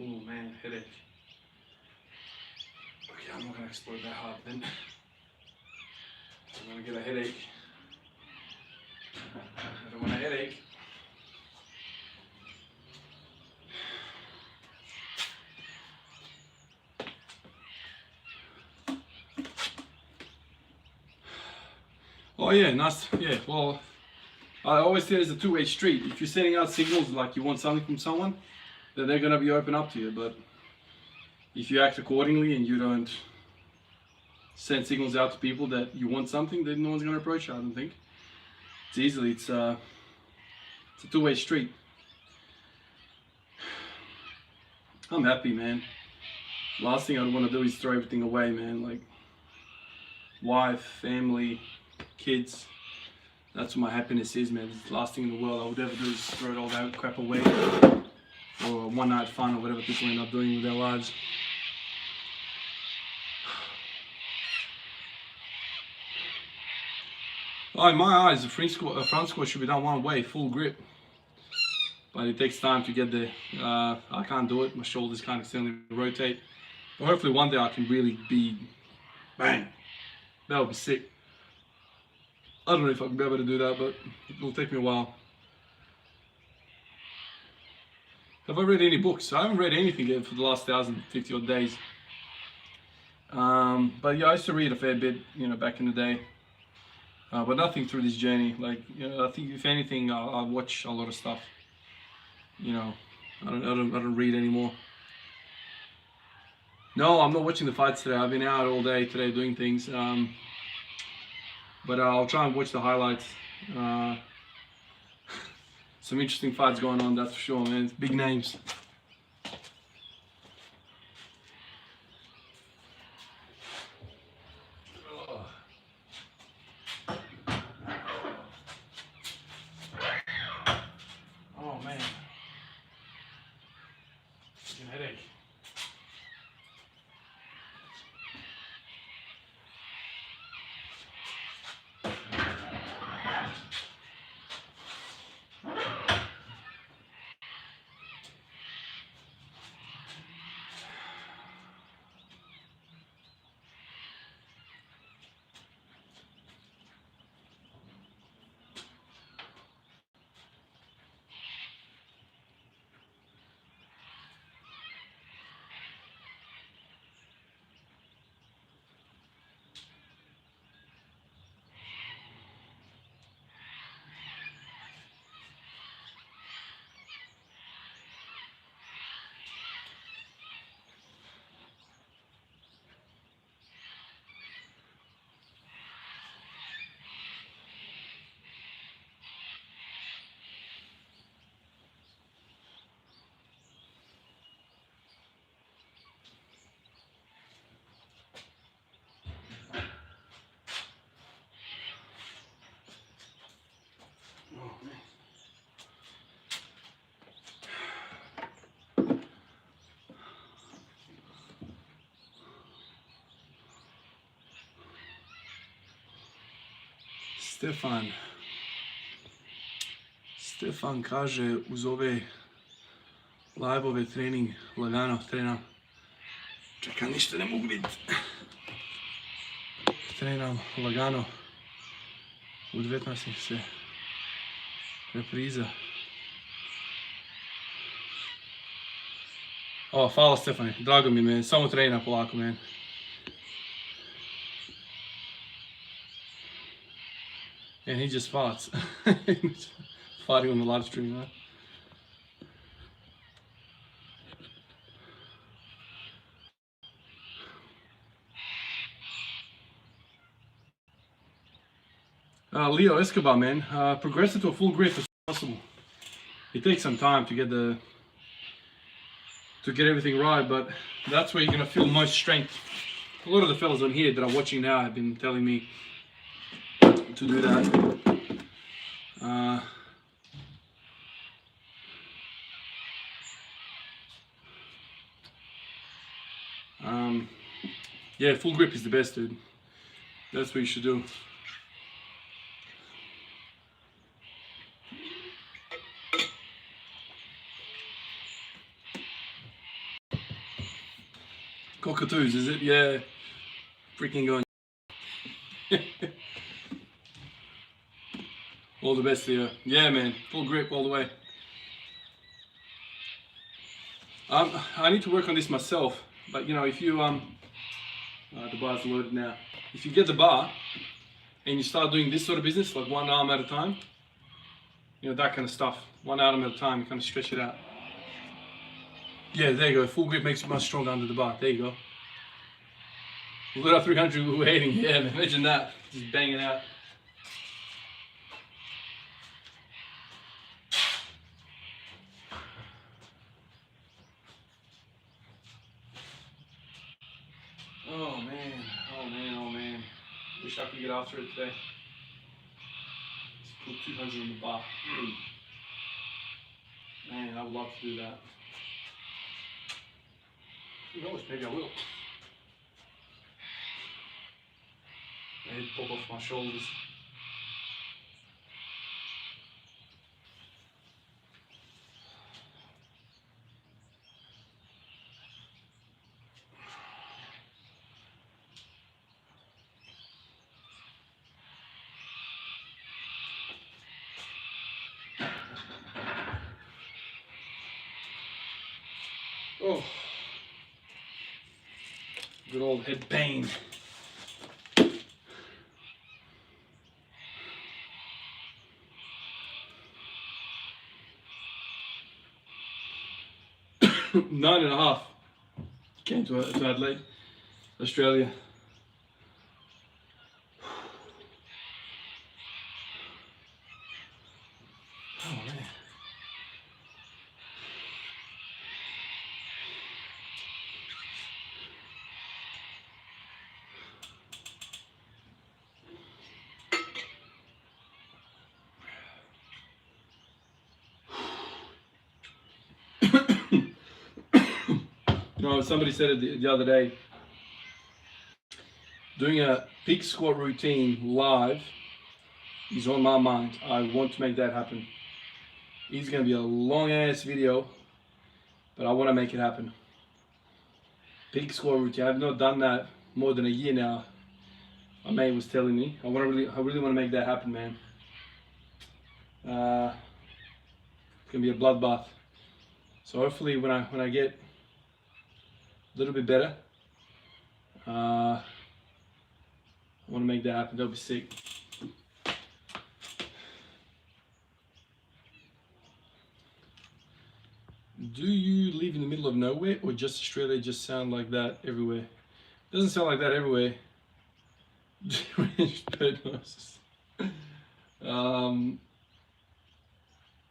Oh man, headache. Okay, I'm not gonna explode that hard then. I'm gonna get a headache. I don't want a headache. Oh yeah, nice. Yeah, well, I always say it's a two-way street. If you're sending out signals like you want something from someone, then they're gonna be open up to you. But if you act accordingly and you don't send signals out to people that you want something, then no one's gonna approach you. I don't think. It's a two-way street. I'm happy, man. Last thing I want to do is throw everything away, man. Like wife, family, kids. That's what my happiness is, man. It's the last thing in the world I would ever do is throw all that crap away, or one night fun, or whatever people end up doing with their lives. Oh, in my eyes, a front squat should be done one way, full grip. But it takes time to get there. I can't do it. My shoulders can't externally rotate. But hopefully one day I can really be bang. That would be sick. I don't know if I can be able to do that, but it will take me a while. Have I read any books? I haven't read anything yet for the last 1,050 odd days. But yeah, I used to read a fair bit, you know, back in the day. But nothing through this journey. Like, you know, I think if anything, I watch a lot of stuff. You know, I don't read anymore. No, I'm not watching the fights today. I've been out all day today doing things. But I'll try and watch the highlights. Some interesting fights going on, that's for sure, man. It's big names. Oh man, freaking headache. Stefan kaže uz ove live-ove trening lagano trenam. Čekaj, ništa ne mogu vidjeti. Trenam lagano. U 19 se repriza. O, hvala Stefane, drago mi je, samo trenira polako, man. And he just farts. Farting on the live stream, huh? Leo Escobar, man, progress into a full grip as possible. It takes some time to get everything right, but that's where you're gonna feel most strength. A lot of the fellas on here that I'm watching now have been telling me to do that. Yeah, full grip is the best, dude. That's what you should do. Cockatoos, is it? Yeah. Freaking going. All the best to you. Yeah, man. Full grip all the way. I need to work on this myself. But, you know, if you, the bar's loaded now. If you get the bar and you start doing this sort of business, like one arm at a time, You know, that kind of stuff. One item at a time, you kind of stretch it out. Yeah, there you go. Full grip makes you much stronger under the bar. There you go. We've got our 300 waiting. Yeah, man, imagine that. Just banging out. Oh man, oh man, oh man. Wish I could get after it today. Let's put 200 on the bar. Man, I would love to do that. Who knows, maybe I will. Maybe pop off my shoulders. Oh, good old head pain. Nine and a half. Came to Adelaide, Australia. Oh man. You know, somebody said it the other day, doing a peak squat routine live is on my mind. I want to make that happen. It's going to be a long ass video, but I want to make it happen. Peak squat routine. I've not done that more than a year now. My mate was telling me. I really want to make that happen, man. It's going to be a bloodbath. So hopefully when I get a little bit better, I want to make that happen. That'll be sick. Do you live in the middle of nowhere, or just Australia just sound like that everywhere? It doesn't sound like that everywhere.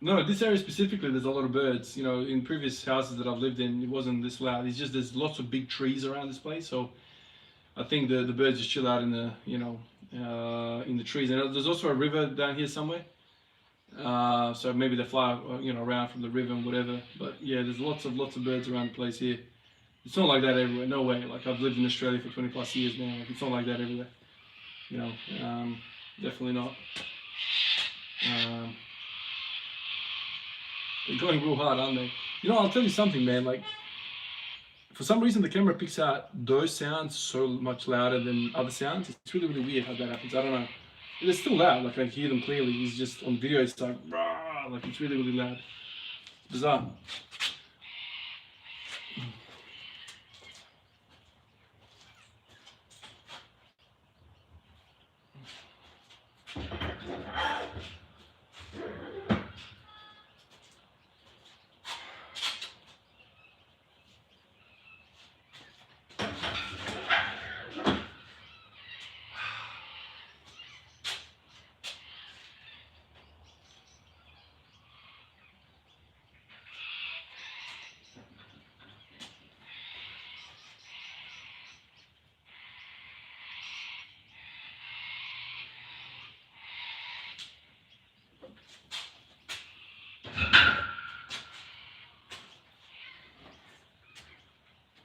No, this area specifically, there's a lot of birds. You know, in previous houses that I've lived in, it wasn't this loud. It's just there's lots of big trees around this place, so I think the birds just chill out in the, you know, in the trees. And there's also a river down here somewhere, so maybe they fly, you know, around from the river and whatever. But yeah, there's lots of birds around the place here. It's not like that everywhere. No way. Like, I've lived in Australia for 20 plus years now. Like, it's not like that everywhere. You know, definitely not. They're going real hard, aren't they? You know, I'll tell you something, man. Like, for some reason, the camera picks out those sounds so much louder than other sounds. It's really, really weird how that happens. I don't know. They're still loud. Like, I can hear them clearly. It's just on video, it's like, rah, like, it's really, really loud. It's bizarre.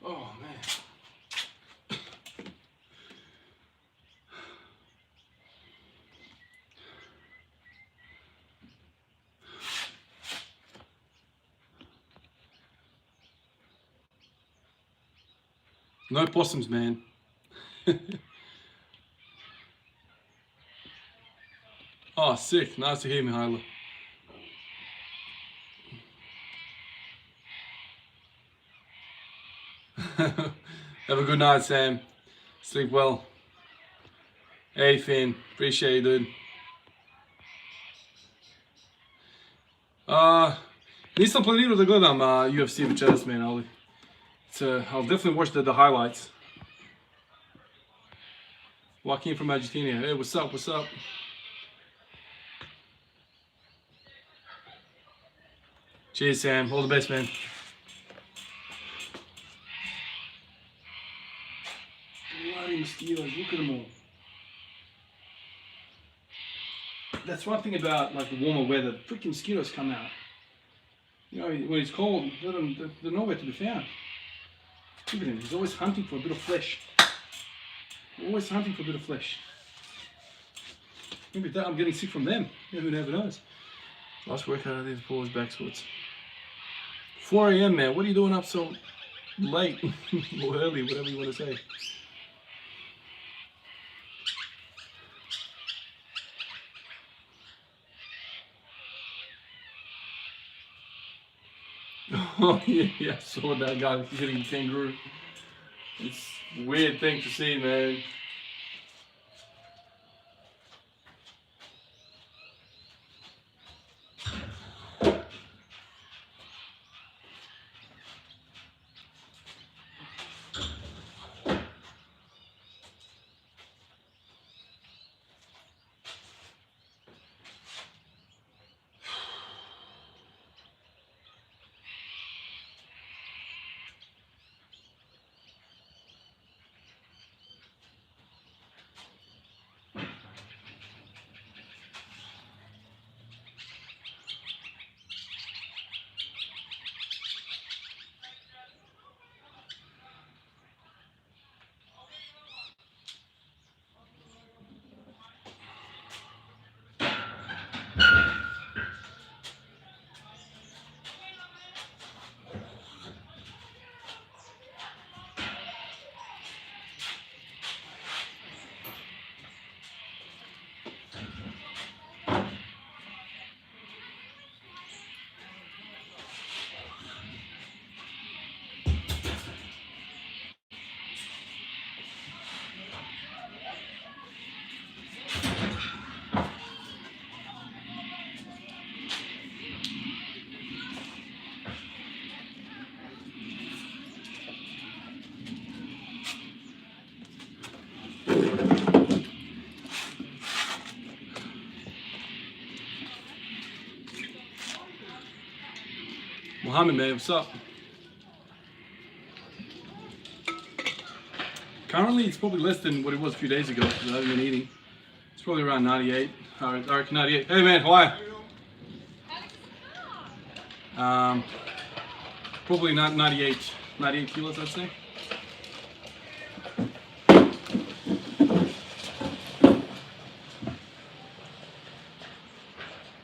Oh, man. No possums, man. Oh, sick. Nice to hear, Mihaila. Have a good night, Sam. Sleep well. Hey, Finn. Appreciate you, dude. Nisam planirao da gledam UFC večeras, man, ali I'll definitely watch the highlights. Joaquin from Argentina. Hey, what's up? What's up? Cheers, Sam. All the best, man. Bloody mosquitoes. Look at them all. That's one thing about like the warmer weather. Freaking mosquitoes come out. You know, when it's cold, they're nowhere to be found. Look at him. He's always hunting for a bit of flesh. Always hunting for a bit of flesh. Maybe that I'm getting sick from them. Yeah, who never knows. Last workout I did was back squats. 4 a.m. man. What are you doing up so late or early, whatever you want to say? Oh yeah, I saw that guy hitting the kangaroo. It's a weird thing to see, man. Mohammed, man, what's up? Currently, it's probably less than what it was a few days ago because I haven't been eating. It's probably around 98. All right, 98. Hey, man, how are you? Probably not 98 kilos, I'd say.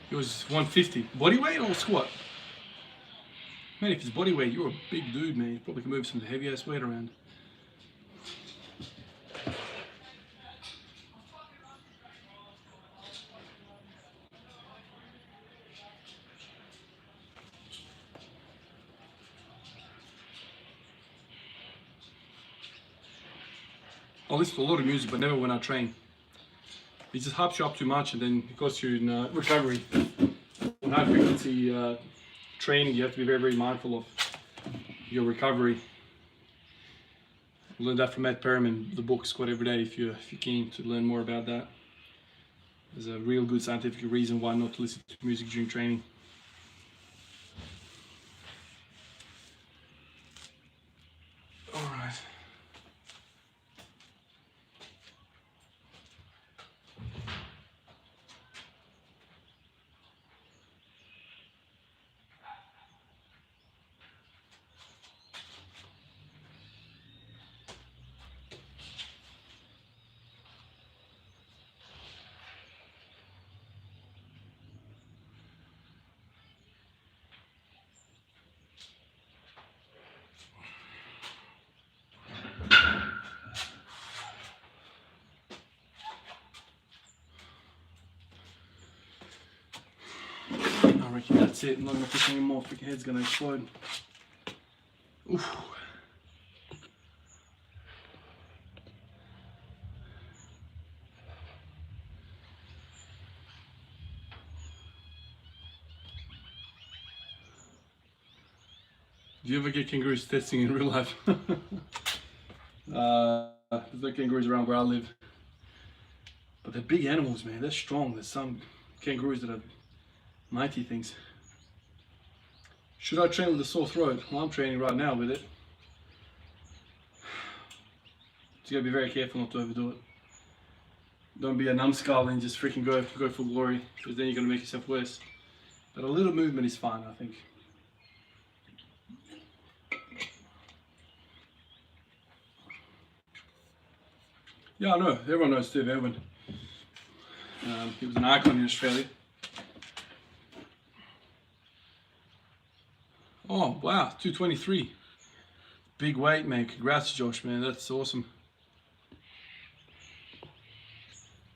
It was 150. Body weight or squat? Man, if it's body weight, you're a big dude, man. You probably can move some heavy ass weight around. I listen to a lot of music, but never when I train. It just hypes you up too much and then it costs you in recovery. On high frequency training, you have to be very, very mindful of your recovery. I learned that from Matt Perriman, the book Squat Every Day, if you're keen to learn more about that. There's a real good scientific reason why not to listen to music during training. All right. I reckon that's it. I'm not gonna push any more. Freaking head's gonna explode. Oof. Do you ever get kangaroos testing in real life? There's no kangaroos around where I live. But they're big animals, man. They're strong. There's some kangaroos that are mighty things. Should I train with a sore throat? Well, I'm training right now with it. So you gotta be very careful not to overdo it. Don't be a numbskull and just freaking go for glory, because then you're gonna make yourself worse. But a little movement is fine, I think. Yeah, I know. Everyone knows Steve Irwin. He was an icon in Australia. Oh, wow, 223. Big weight, man. Congrats, Josh, man. That's awesome.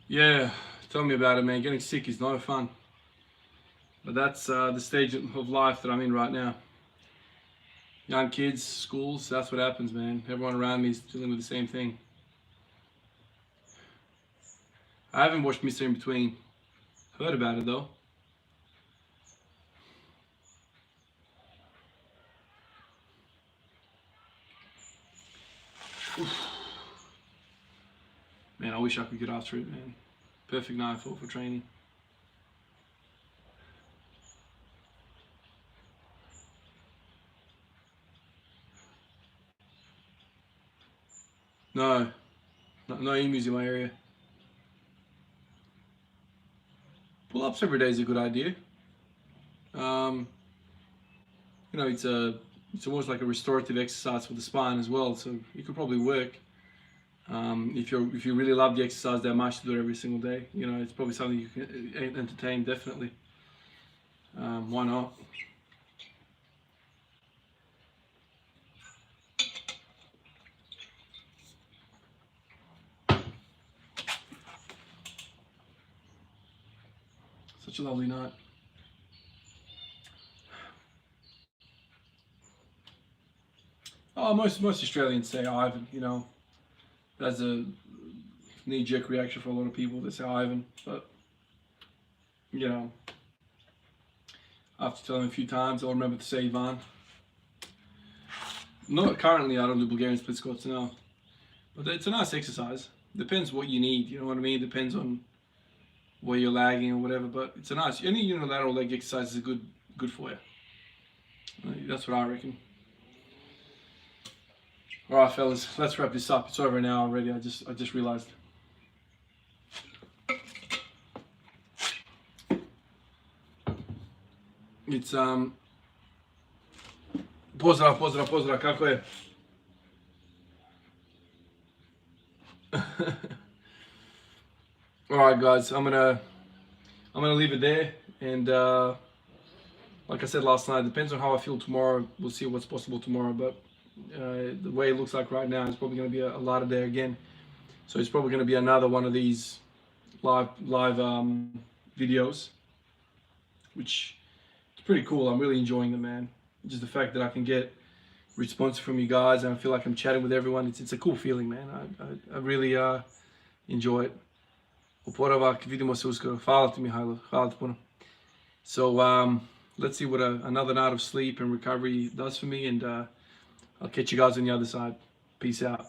Yeah, tell me about it, man. Getting sick is no fun. But that's the stage of life that I'm in right now. Young kids, schools, that's what happens, man. Everyone around me is dealing with the same thing. I haven't watched Mr. In Between. Heard about it, though. Oof. Man, I wish I could get after it, man. Perfect night for training. No emus in my area. Pull-ups every day is a good idea. You know, it's almost like a restorative exercise for the spine as well. So you could probably work if you really love the exercise that much to do it every single day. You know, it's probably something you can entertain definitely. Why not? Such a lovely night. Oh, most Australians say Ivan, you know. That's a knee-jerk reaction for a lot of people. They say Ivan, but you know, after telling them a few times, I'll remember to say Ivan. Not currently, I don't do Bulgarian split squats now, but it's a nice exercise. Depends what you need, you know what I mean? Depends on where you're lagging or whatever, but it's a nice, any unilateral leg exercise is good for you. That's what I reckon. All right, fellas, let's wrap this up. It's over an hour already. I just realized. It's pozdrav, kako je? All right, guys, I'm gonna leave it there, and like I said last night, it depends on how I feel tomorrow. We'll see what's possible tomorrow, but the way it looks like right now, it's probably going to be a lighter day again. So it's probably going to be another one of these live videos, which is pretty cool. I'm really enjoying them, man. Just the fact that I can get response from you guys, and I feel like I'm chatting with everyone. It's a cool feeling, man. I really enjoy it. Oporavak, vidimo se uskoro. Hvala ti, Mihajlo. Hvala ti puno. So let's see what another night of sleep and recovery does for me, and I'll catch you guys on the other side. Peace out.